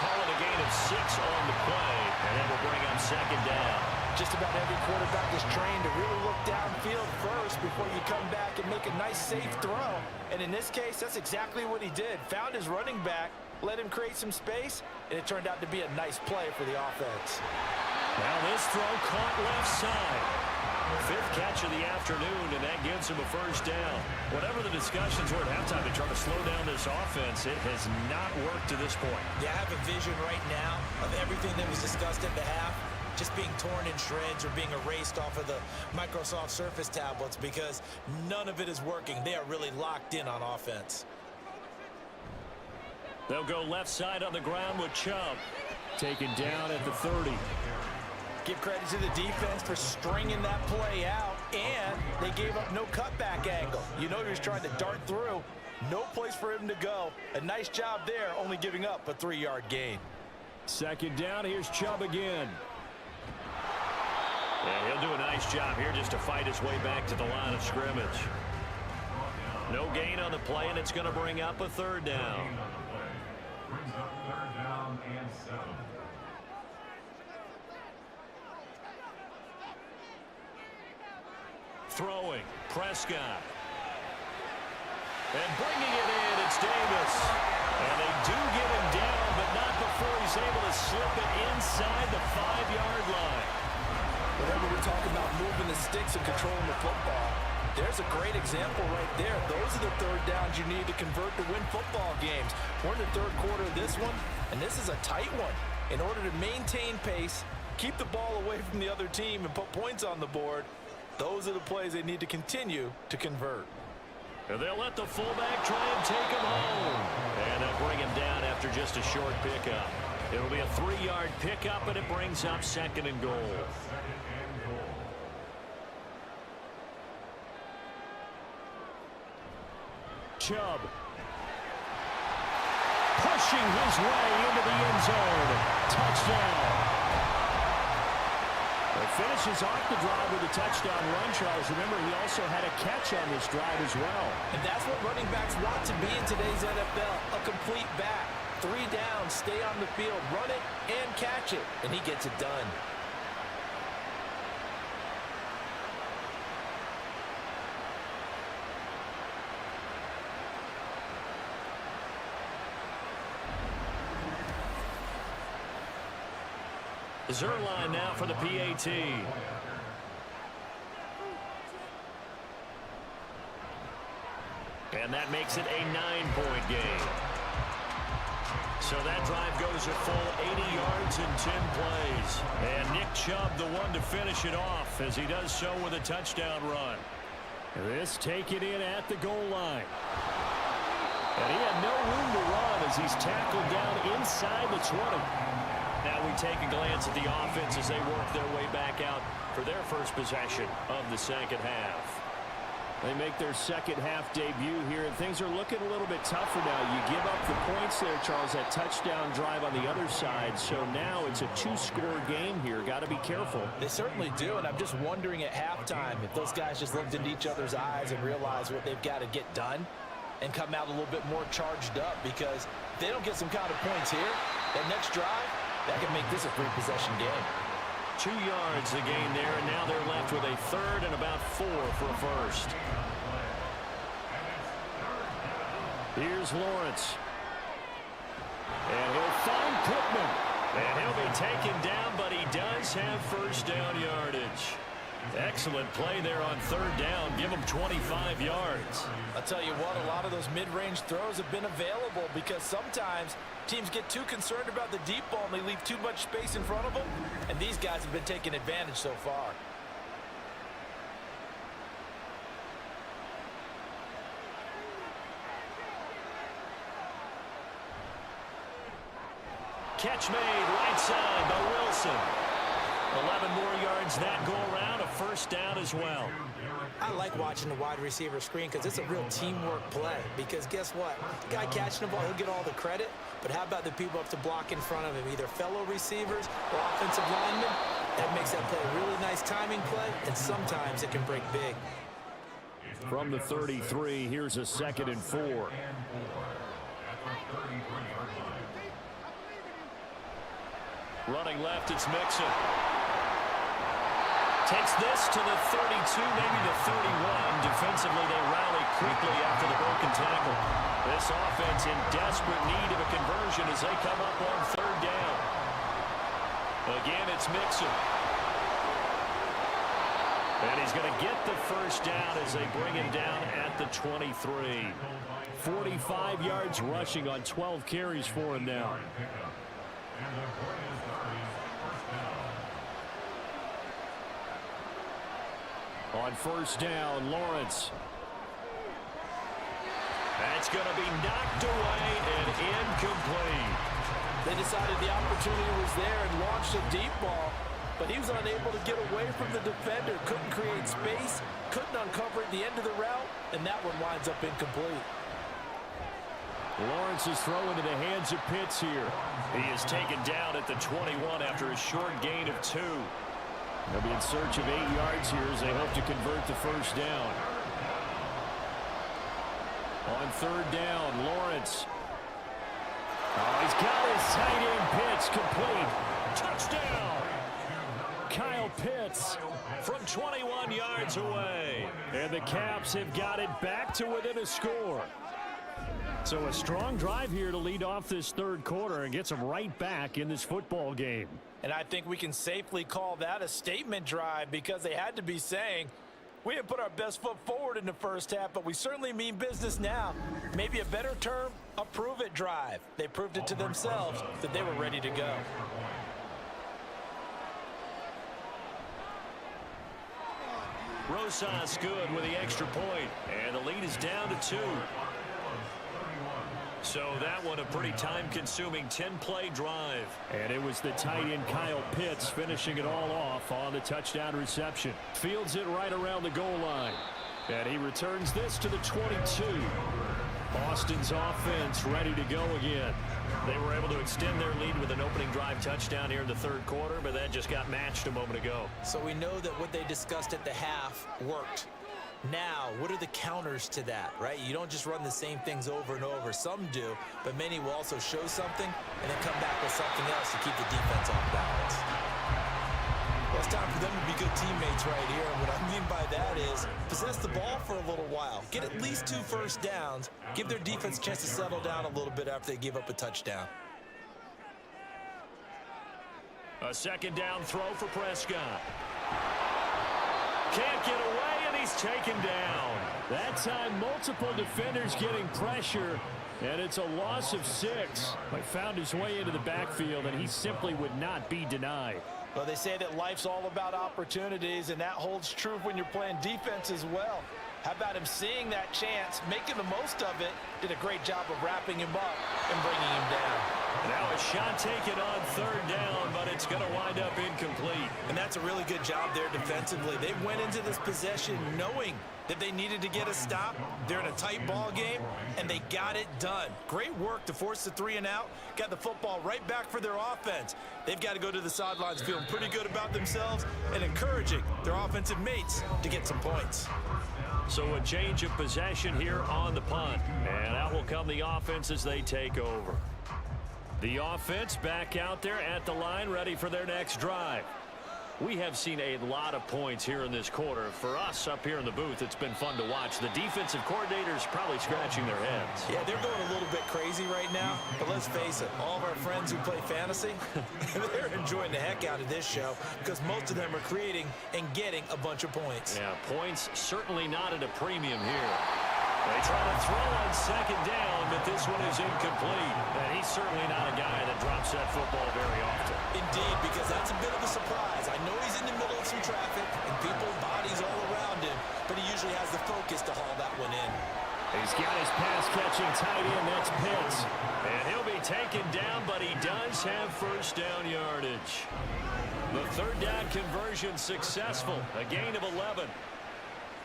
Call it a gain of 6 on the play, and that will bring up second down. Just about every quarterback is trained to really look downfield first before you come back and make a nice, safe throw. And in this case, that's exactly what he did. Found his running back, let him create some space, and it turned out to be a nice play for the offense. Now this throw caught left side. 5th catch of the afternoon, and that gives him a first down. Whatever the discussions were at halftime to try to slow down this offense, it has not worked to this point. Yeah, I have a vision right now of everything that was discussed at the half just being torn in shreds or being erased off of the Microsoft Surface tablets because none of it is working. They are really locked in on offense. They'll go left side on the ground with Chubb. Taken down at the 30. Give credit to the defense for stringing that play out, and they gave up no cutback angle. You know he was trying to dart through. No place for him to go. A nice job there, only giving up a 3-yard gain. Second down, here's Chubb again. Yeah, he'll do a nice job here just to fight his way back to the line of scrimmage. No gain on the play, and it's going to bring up a 3rd down. Brings up 3rd down and 7. Throwing, Prescott. And bringing it in, it's Davis. And they do get him down, but not before he's able to slip it inside the 5-yard line. Whenever we're talking about moving the sticks and controlling the football, there's a great example right there. Those are the 3rd downs you need to convert to win football games. We're in the 3rd quarter of this one, and this is a tight one. In order to maintain pace, keep the ball away from the other team, and put points on the board, those are the plays they need to continue to convert. And they'll let the fullback try and take him home. And they'll bring him down after just a short pickup. It'll be a 3-yard pickup, and it brings up 2nd and goal. Chubb. Pushing his way into the end zone. Touchdown. Finishes off the drive with a touchdown run, Charles. Remember, he also had a catch on this drive as well. And that's what running backs want to be in today's NFL, a complete back. 3 downs, stay on the field, run it, and catch it. And he gets it done. Zerline now for the PAT. And that makes it a 9-point game. So that drive goes a full 80 yards in 10 plays. And Nick Chubb, the one to finish it off, as he does so with a touchdown run. This taken in at the goal line. And he had no room to run as he's tackled down inside the 20. Now we take a glance at the offense as they work their way back out for their first possession of the second half. They make their second half debut here, and things are looking a little bit tougher now. You give up the points there, Charles, that touchdown drive on the other side. So now it's a 2-score game here. Got to be careful. They certainly do, and I'm just wondering at halftime if those guys just looked into each other's eyes and realized what they've got to get done and come out a little bit more charged up, because if they don't get some kind of points here, that next drive, that can make this a 3-possession game. 2 yards the gain there, and now they're left with a 3rd and about 4 for a first. Here's Lawrence. And he'll find Pittman. And he'll be taken down, but he does have first down yardage. Excellent play there on third down. Give them 25 yards. I'll tell you what, a lot of those mid-range throws have been available because sometimes teams get too concerned about the deep ball and they leave too much space in front of them, and these guys have been taking advantage so far. Catch made right side by Wilson. 11 more yards that go around, a first down as well. I like watching the wide receiver screen because it's a real teamwork play. Because guess what? The guy catching the ball, he'll get all the credit. But how about the people up to block in front of him, either fellow receivers or offensive linemen? That makes that play a really nice timing play, and sometimes it can break big. From the 33, here's a 2nd and 4. Running left, it's Mixon. Takes this to the 32, maybe the 31. Defensively, they rally quickly after the broken tackle. This offense in desperate need of a conversion as they come up on third down. Again, it's Mixon. And he's going to get the first down as they bring him down at the 23. 45 yards rushing on 12 carries for him now. On first down, Lawrence. That's going to be knocked away and incomplete. They decided the opportunity was there and launched a deep ball, but he was unable to get away from the defender, couldn't create space, couldn't uncover at the end of the route, and that one winds up incomplete. Lawrence is throwing into the hands of Pitts here. He is taken down at the 21 after a short gain of 2. They'll be in search of 8 yards here as they hope to convert the first down. On third down, Lawrence. Oh, he's got his tight end Pitts complete. Touchdown! Kyle Pitts From 21 yards away. and the Caps have got it back to within a score. So a strong drive here to lead off this third quarter and gets them right back in this football game. And I think we can safely call that a statement drive because they had to be saying, we didn't put our best foot forward in the first half, but we certainly mean business now. Maybe a better term, a prove-it drive. They proved it to themselves that they were ready to go. Rosas good with the extra point, and the lead is down to 2. So that one a pretty time-consuming 10-play drive. And it was the tight end Kyle Pitts finishing it all off on the touchdown reception. Fields it right around the goal line. And he returns this to the 22. Boston's offense ready to go again. They were able to extend their lead with an opening drive touchdown here in the third quarter, but that just got matched a moment ago. So we know that what they discussed at the half worked. Now, what are the counters to that, right? You don't just run the same things over and over. Some do, but many will also show something and then come back with something else to keep the defense off balance. Well, it's time for them to be good teammates right here. And what I mean by that is possess the ball for a little while. Get at least 2 first downs. Give their defense a chance to settle down a little bit after they give up a touchdown. A second down throw for Prescott. Can't get away, and he's taken down. That time, multiple defenders getting pressure, and it's a loss of 6. He found his way into the backfield, and he simply would not be denied. Well, they say that life's all about opportunities, and that holds true when you're playing defense as well. How about him seeing that chance, making the most of it, did a great job of wrapping him up and bringing him down. Now a shot taken on third down, but it's going to wind up incomplete. And that's a really good job there defensively. They went into this possession knowing that they needed to get a stop. They're in a tight ball game, and they got it done. Great work to force the 3 and out. Got the football right back for their offense. They've got to go to the sidelines feeling pretty good about themselves and encouraging their offensive mates to get some points. So a change of possession here on the punt. And out will come the offense as they take over. The offense back out there at the line, ready for their next drive. We have seen a lot of points here in this quarter. For us up here in the booth, it's been fun to watch. The defensive coordinators probably scratching their heads. Yeah, they're going a little bit crazy right now, but let's face it, all of our friends who play fantasy, they're enjoying the heck out of this show because most of them are creating and getting a bunch of points. Yeah, points certainly not at a premium here. They try to throw on second down, but this one is incomplete. And he's certainly not a guy that drops that football very often. Indeed, because that's a bit of a surprise. I know he's in the middle of some traffic and people, bodies all around him, but he usually has the focus to haul that one in. He's got his pass-catching tight end. That's Pitts. And he'll be taken down, but he does have first down yardage. The third down conversion successful. A gain of 11.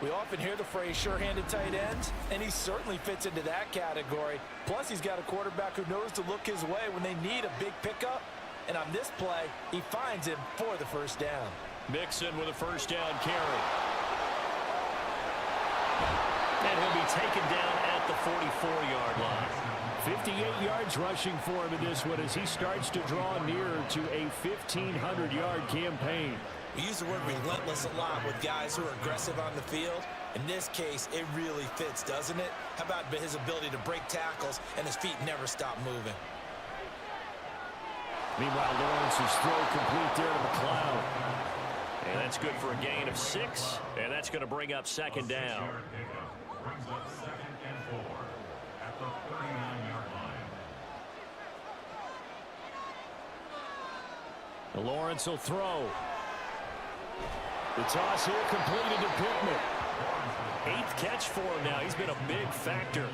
We often hear the phrase sure-handed tight ends, and he certainly fits into that category. Plus, he's got a quarterback who knows to look his way when they need a big pickup. And on this play, he finds him for the first down. Mixon with a first down carry. And he'll be taken down at the 44-yard line. 58 yards rushing for him in this one as he starts to draw nearer to a 1,500-yard campaign. We use the word relentless a lot with guys who are aggressive on the field. In this case, it really fits, doesn't it? How about his ability to break tackles and his feet never stop moving? Meanwhile, Lawrence's throw complete there to McLeod. And that's good for a gain of 6. And that's going to bring up second down. Brings up 2nd and 4 at the 39-yard line. Lawrence will throw. The toss here completed to Pittman. 8th catch for him now. He's been a big factor.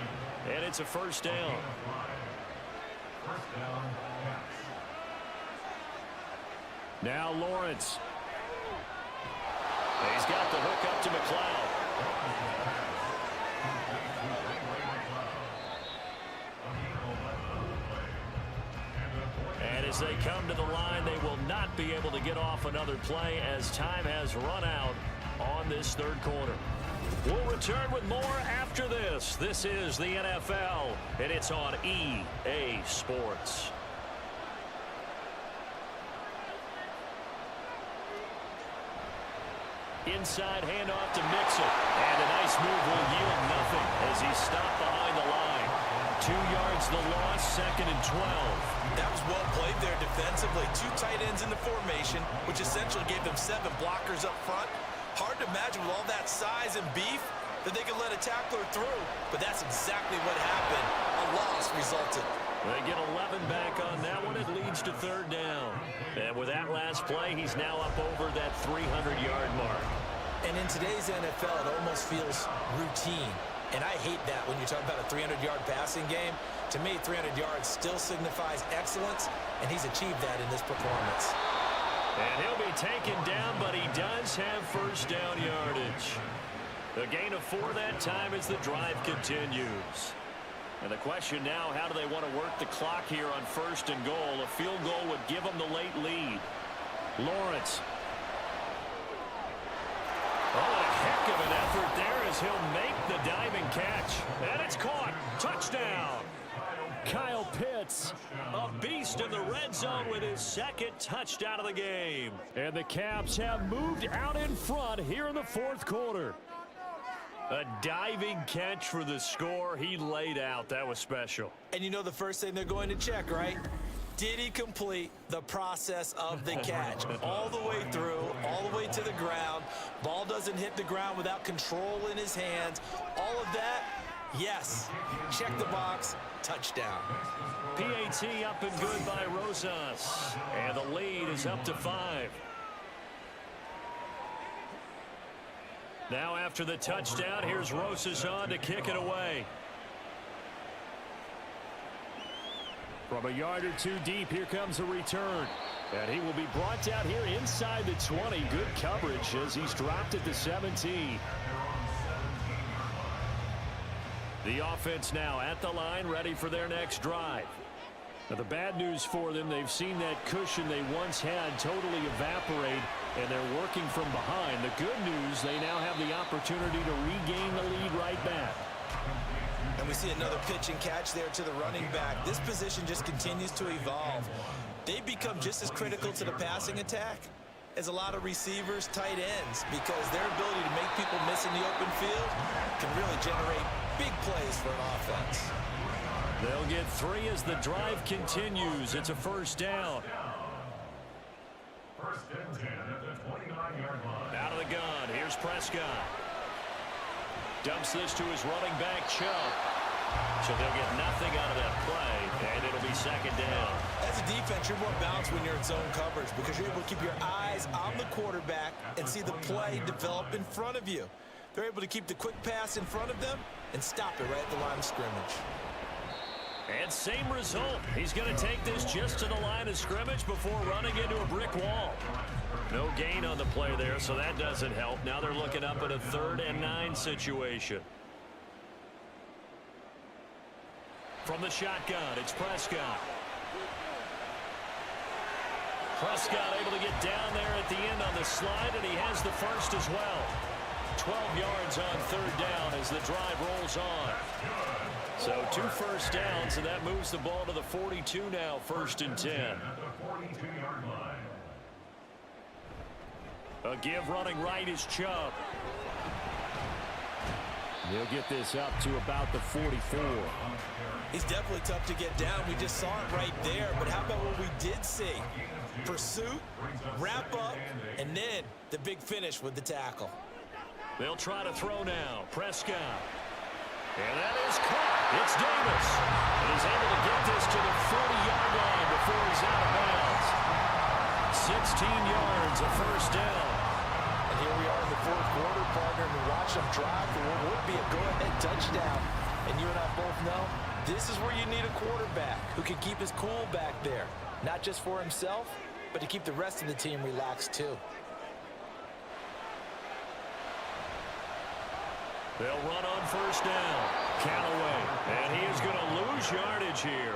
And it's a first down. First down, Pats. Now Lawrence. He's got the hook up to McLeod. And as they come to the line, they will not be able to get off another play as time has run out on this third quarter. We'll return with more after this. This is the NFL, and it's on EA Sports. Inside handoff to Mixon. And a nice move will yield nothing as he's stopped behind the line. 2 yards the loss, 2nd and 12. That was well played there defensively. 2 tight ends in the formation, which essentially gave them 7 blockers up front. Hard to imagine with all that size and beef that they could let a tackler through, but that's exactly what happened. A loss resulted. They get 11 back on that one. It leads to third down. And with that last play, he's now up over that 300-yard mark. And in today's NFL, it almost feels routine. And I hate that when you talk about a 300-yard passing game. To me, 300 yards still signifies excellence, and he's achieved that in this performance. And he'll be taken down, but he does have first down yardage. A gain of 4 that time as the drive continues. And the question now, how do they want to work the clock here on 1st and goal? A field goal would give them the late lead. Lawrence. Oh, a heck of an effort there as he'll make the diving catch. And it's caught. Touchdown. Kyle Pitts, a beast in the red zone with his 2nd touchdown of the game. And the Caps have moved out in front here in the 4th quarter. A diving catch for the score. He laid out. That was special. And you know the first thing they're going to check, right? Did he complete the process of the catch? All the way through, all the way to the ground. Ball doesn't hit the ground without control in his hands. All of that, yes. Check the box. Touchdown. PAT up and good by Rosas. And the lead is up to 5. Now after the touchdown, here's Rosas on to kick it away. From a yard or 2 deep, here comes a return. And he will be brought down here inside the 20. Good coverage as he's dropped at the 17. The offense now at the line, ready for their next drive. Now the bad news for them, they've seen that cushion they once had totally evaporate, and they're working from behind. The good news, they now have the opportunity to regain the lead right back. And we see another pitch and catch there to the running back. This position just continues to evolve. They become just as critical to the passing attack is a lot of receivers, tight ends, because their ability to make people miss in the open field can really generate big plays for an offense. They'll get 3 as the drive continues. It's a first down. First and 10 at the 29-yard line. Out of the gun, here's Prescott. Dumps this to his running back, Chubb. So they'll get nothing out of that play, and it'll be second down. As a defense, you're more balanced when you're in zone coverage because you're able to keep your eyes on the quarterback and see the play develop in front of you. They're able to keep the quick pass in front of them and stop it right at the line of scrimmage. And same result. He's going to take this just to the line of scrimmage before running into a brick wall. No gain on the play there, so that doesn't help. Now they're looking up at a 3rd and 9 situation. From the shotgun, it's Prescott. Prescott able to get down there at the end on the slide, and he has the first as well. 12 yards on 3rd down as the drive rolls on. So 2 first downs, and that moves the ball to the 42 now, 1st and 10. At the 42-yard line. A give running right is Chubb. He'll get this up to about the 44. He's definitely tough to get down. We just saw it right there. But how about what we did see? Pursuit, wrap up, and then the big finish with the tackle. They'll try to throw now. Prescott. And that is caught. It's Davis. And he's able to get this to the 40-yard line before he's out of bounds. 16 yards, a first down. And here we are in the 4th quarter, partner, and we watch them drive for what would be a go-ahead touchdown. And you and I both know this is where you need a quarterback who can keep his cool back there. Not just for himself, but to keep the rest of the team relaxed too. They'll run on first down. Callaway. And he is going to lose yardage here.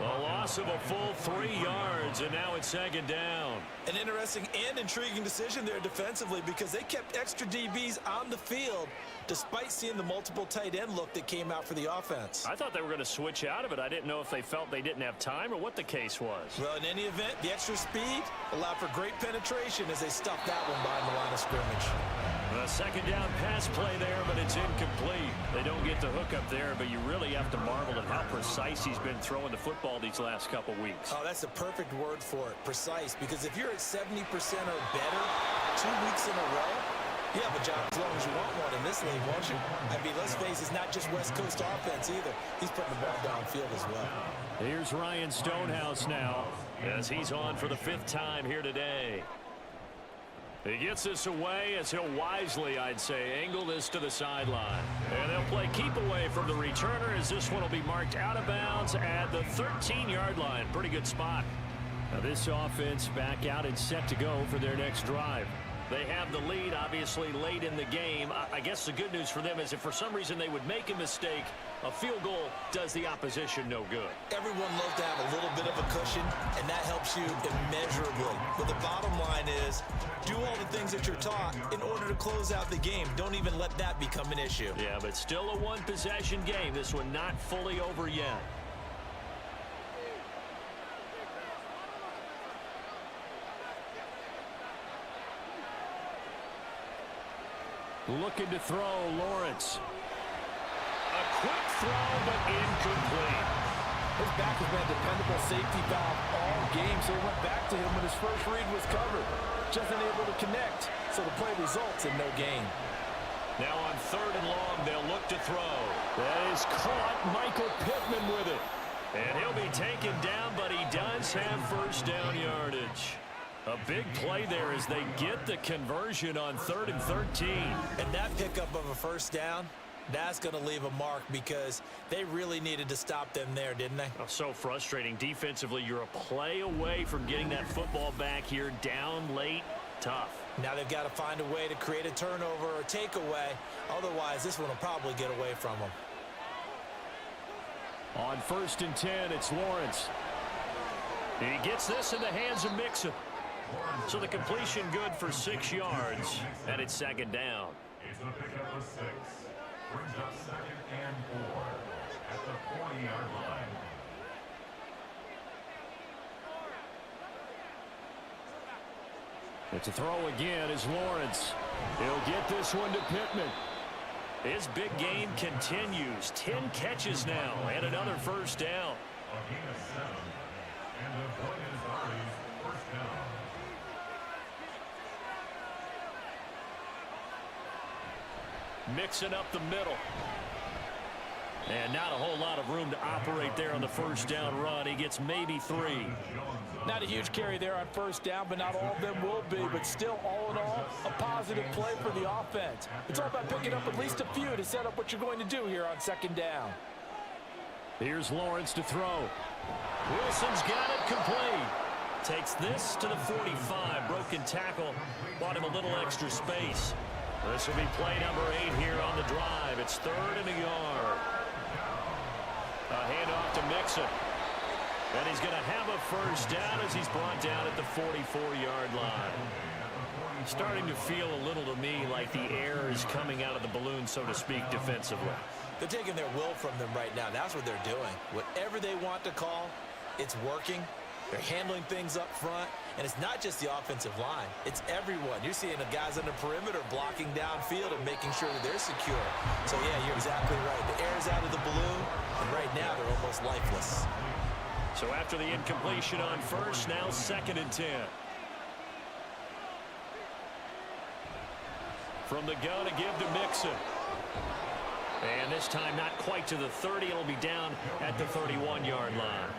A loss of a full 3 yards, and now it's second down. An interesting and intriguing decision there defensively because they kept extra DBs on the field despite seeing the multiple tight end look that came out for the offense. I thought they were going to switch out of it. I didn't know if they felt they didn't have time or what the case was. Well, in any event, the extra speed allowed for great penetration as they stuffed that one behind the line of scrimmage. A second down pass play there, but it's incomplete. They don't get the hook up there, but you really have to marvel at how precise he's been throwing the football these last couple weeks. Oh, that's the perfect word for it, precise, because if you're at 70% or better 2 weeks in a row, you have a job as long as you want one in this league, won't you? I mean, let's face it, it's not just West Coast offense either. He's putting the ball downfield as well. Here's Ryan Stonehouse now as he's on for the 5th time here today. He gets this away as he'll wisely, I'd say, angle this to the sideline. And they'll play keep away from the returner as this one will be marked out of bounds at the 13-yard line. Pretty good spot. Now this offense back out and set to go for their next drive. They have the lead, obviously, late in the game. I guess the good news for them is if for some reason they would make a mistake, a field goal does the opposition no good. Everyone loves to have a little bit of a cushion, and that helps you immeasurably. But the bottom line is, do all the things that you're taught in order to close out the game. Don't even let that become an issue. Yeah, but still a one-possession game. This one not fully over yet. Looking to throw, Lawrence. A quick throw, but incomplete. His back has been a dependable safety valve all game, so he went back to him when his first read was covered. Just unable to connect, so the play results in no gain. Now on 3rd and long, they'll look to throw. That is caught. Michael Pittman with it. And he'll be taken down, but he does have first down yardage. A big play there as they get the conversion on 3rd and 13. And that pickup of a first down, that's going to leave a mark because they really needed to stop them there, didn't they? Oh, so frustrating. Defensively, you're a play away from getting that football back here down late. Tough. Now they've got to find a way to create a turnover or takeaway. Otherwise, this one will probably get away from them. On 1st and 10, it's Lawrence. He gets this in the hands of Mixon. So the completion good for 6 yards, and it's second down. It's a pickup of 6. Brings up 2nd and 4 at the 40-yard line. And to throw again is Lawrence. He'll get this one to Pittman. His big game continues. 10 catches now and another first down. A gain of 7. And the Buenos first down. Mixing up the middle. And not a whole lot of room to operate there on the first down run. He gets maybe 3. Not a huge carry there on first down, but not all of them will be. But still, all in all, a positive play for the offense. It's all about picking up at least a few to set up what you're going to do here on second down. Here's Lawrence to throw. Wilson's got it complete. Takes this to the 45. Broken tackle. Bought him a little extra space. This will be play number 8 here on the drive. It's 3rd and a yard. A handoff to Mixon. And he's going to have a first down as he's brought down at the 44-yard line. Starting to feel a little to me like the air is coming out of the balloon, so to speak, defensively. They're taking their will from them right now. That's what they're doing. Whatever they want to call, it's working. They're handling things up front. And it's not just the offensive line. It's everyone. You're seeing the guys on the perimeter blocking downfield and making sure that they're secure. So, yeah, you're exactly right. The air's out of the balloon, and right now they're almost lifeless. So after the incompletion on first, now 2nd and 10. From the gun to give to Mixon. And this time not quite to the 30. It'll be down at the 31-yard line.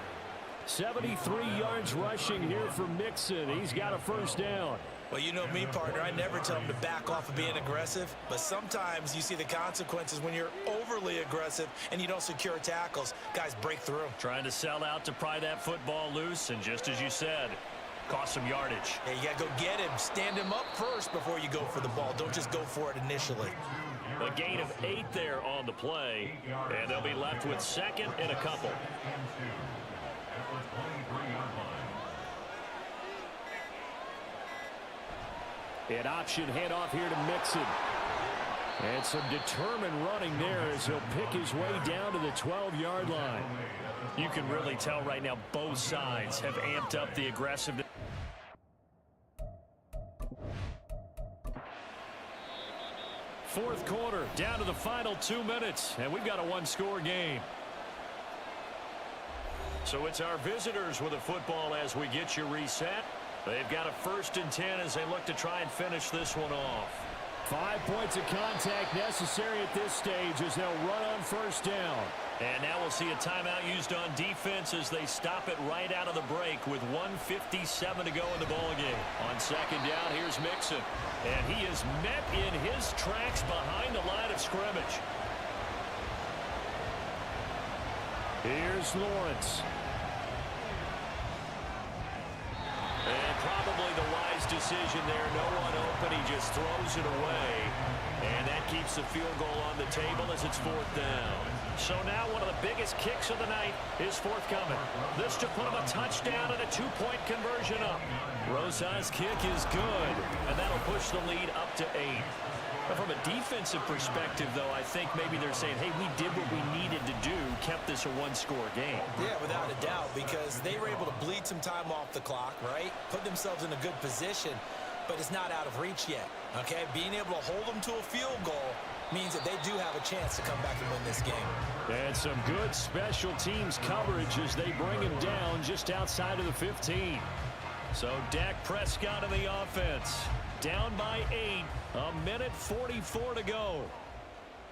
73 yards rushing here for Mixon. He's got a first down. Well, you know me, partner. I never tell them to back off of being aggressive. But sometimes you see the consequences when you're overly aggressive and you don't secure tackles. Guys break through. Trying to sell out to pry that football loose. And just as you said, cost some yardage. Yeah, you got to go get him. Stand him up first before you go for the ball. Don't just go for it initially. A gain of 8 there on the play. And they'll be left with 2nd and a couple. An option handoff here to Mixon. And some determined running there as he'll pick his way down to the 12-yard line. You can really tell right now both sides have amped up the aggressiveness. Fourth quarter, down to the final 2 minutes, and we've got a one-score game. So it's our visitors with a football as we get you reset. They've got a 1st and 10 as they look to try and finish this one off. 5 points of contact necessary at this stage as they'll run on first down. And now we'll see a timeout used on defense as they stop it right out of the break with 1:57 to go in the ballgame. On second down, here's Mixon. And he is met in his tracks behind the line of scrimmage. Here's Lawrence. And probably the wise decision there. No one open. He just throws it away. And that keeps the field goal on the table as it's 4th down. So now one of the biggest kicks of the night is forthcoming. This to put him a touchdown and a 2-point conversion up. Rosa's kick is good. And that'll push the lead up to 8. But from a defensive perspective, though, I think maybe they're saying, hey, we did what we needed to do, kept this a one-score game. Yeah, without a doubt, because they were able to bleed some time off the clock, right? Put themselves in a good position, but it's not out of reach yet, okay? Being able to hold them to a field goal means that they do have a chance to come back and win this game. And some good special teams coverage as they bring him down just outside of the 15. So Dak Prescott in the offense. Down by 8, 1:44 to go.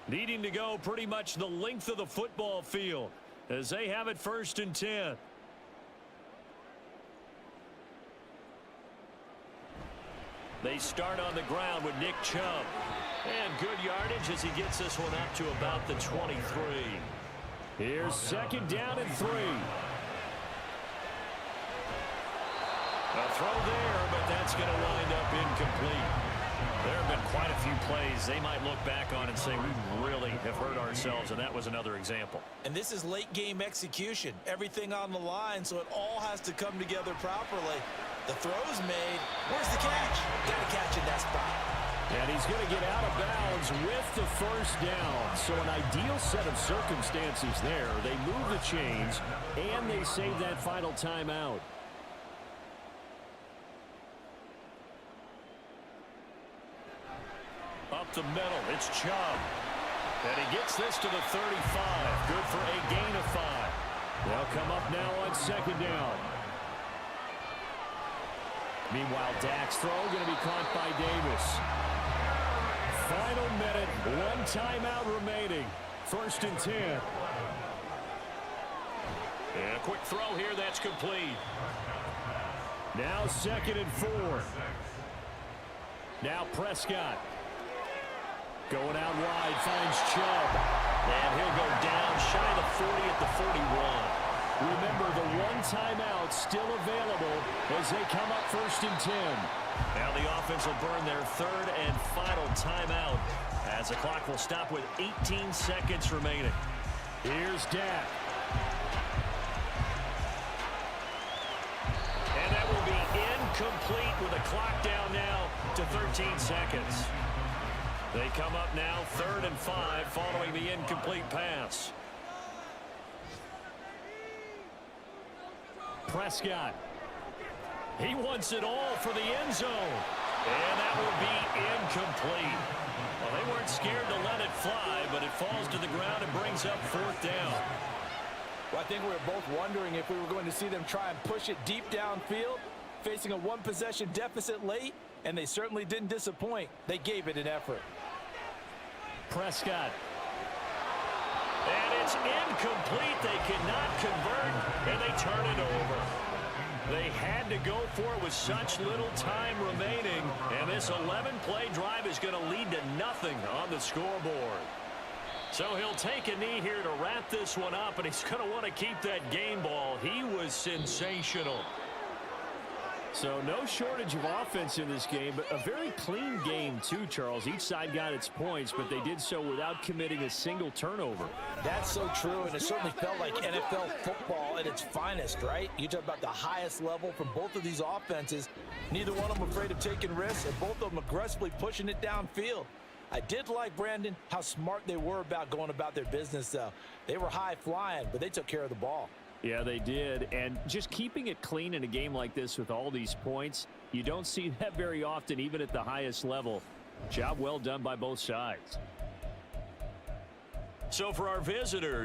Needing to go pretty much the length of the football field as they have it 1st and 10. They start on the ground with Nick Chubb. And good yardage as he gets this one up to about the 23. Here's 2nd down and 3. A throw there, but that's going to wind up incomplete. There have been quite a few plays they might look back on and say, we really have hurt ourselves, and that was another example. And this is late game execution. Everything on the line, so it all has to come together properly. The throw's made. Where's the catch? Got to catch in that spot. And he's going to get out of bounds with the first down. So an ideal set of circumstances there. They move the chains, and they save that final timeout. Up the middle, it's Chubb. And he gets this to the 35. Good for a gain of 5. They'll come up now on 2nd down. Meanwhile, Dak's throw going to be caught by Davis. Final minute, 1 timeout remaining. 1st and 10. And a quick throw here, that's complete. Now 2nd and 4. Now Prescott. Going out wide, finds Chubb. And he'll go down shy of the 40 at the 41. Remember, the 1 timeout still available as they come up 1st and 10. Now the offense will burn their 3rd and final timeout as the clock will stop with 18 seconds remaining. Here's Dak. And that will be incomplete with the clock down now to 13 seconds. They come up now 3rd and 5 following the incomplete pass. Prescott. He wants it all for the end zone. And that will be incomplete. Well, they weren't scared to let it fly, but it falls to the ground and brings up 4th down. Well, I think we were both wondering if we were going to see them try and push it deep downfield, facing a 1-possession deficit late, and they certainly didn't disappoint. They gave it an effort. Prescott. And it's incomplete. They cannot convert, and they turn it over. They had to go for it with such little time remaining, and this 11-play drive is going to lead to nothing on the scoreboard. So he'll take a knee here to wrap this one up, and he's going to want to keep that game ball. He was sensational. So no shortage of offense in this game, but a very clean game too, Charles. Each side got its points, but they did so without committing a single turnover. That's so true, and it certainly felt like NFL football at its finest, right? You talk about the highest level from both of these offenses. Neither one of them afraid of taking risks, and both of them aggressively pushing it downfield. I did like, Brandon, how smart they were about going about their business, though. They were high-flying, but they took care of the ball. Yeah, they did. And just keeping it clean in a game like this with all these points, you don't see that very often, even at the highest level. Job well done by both sides. So for our visitors,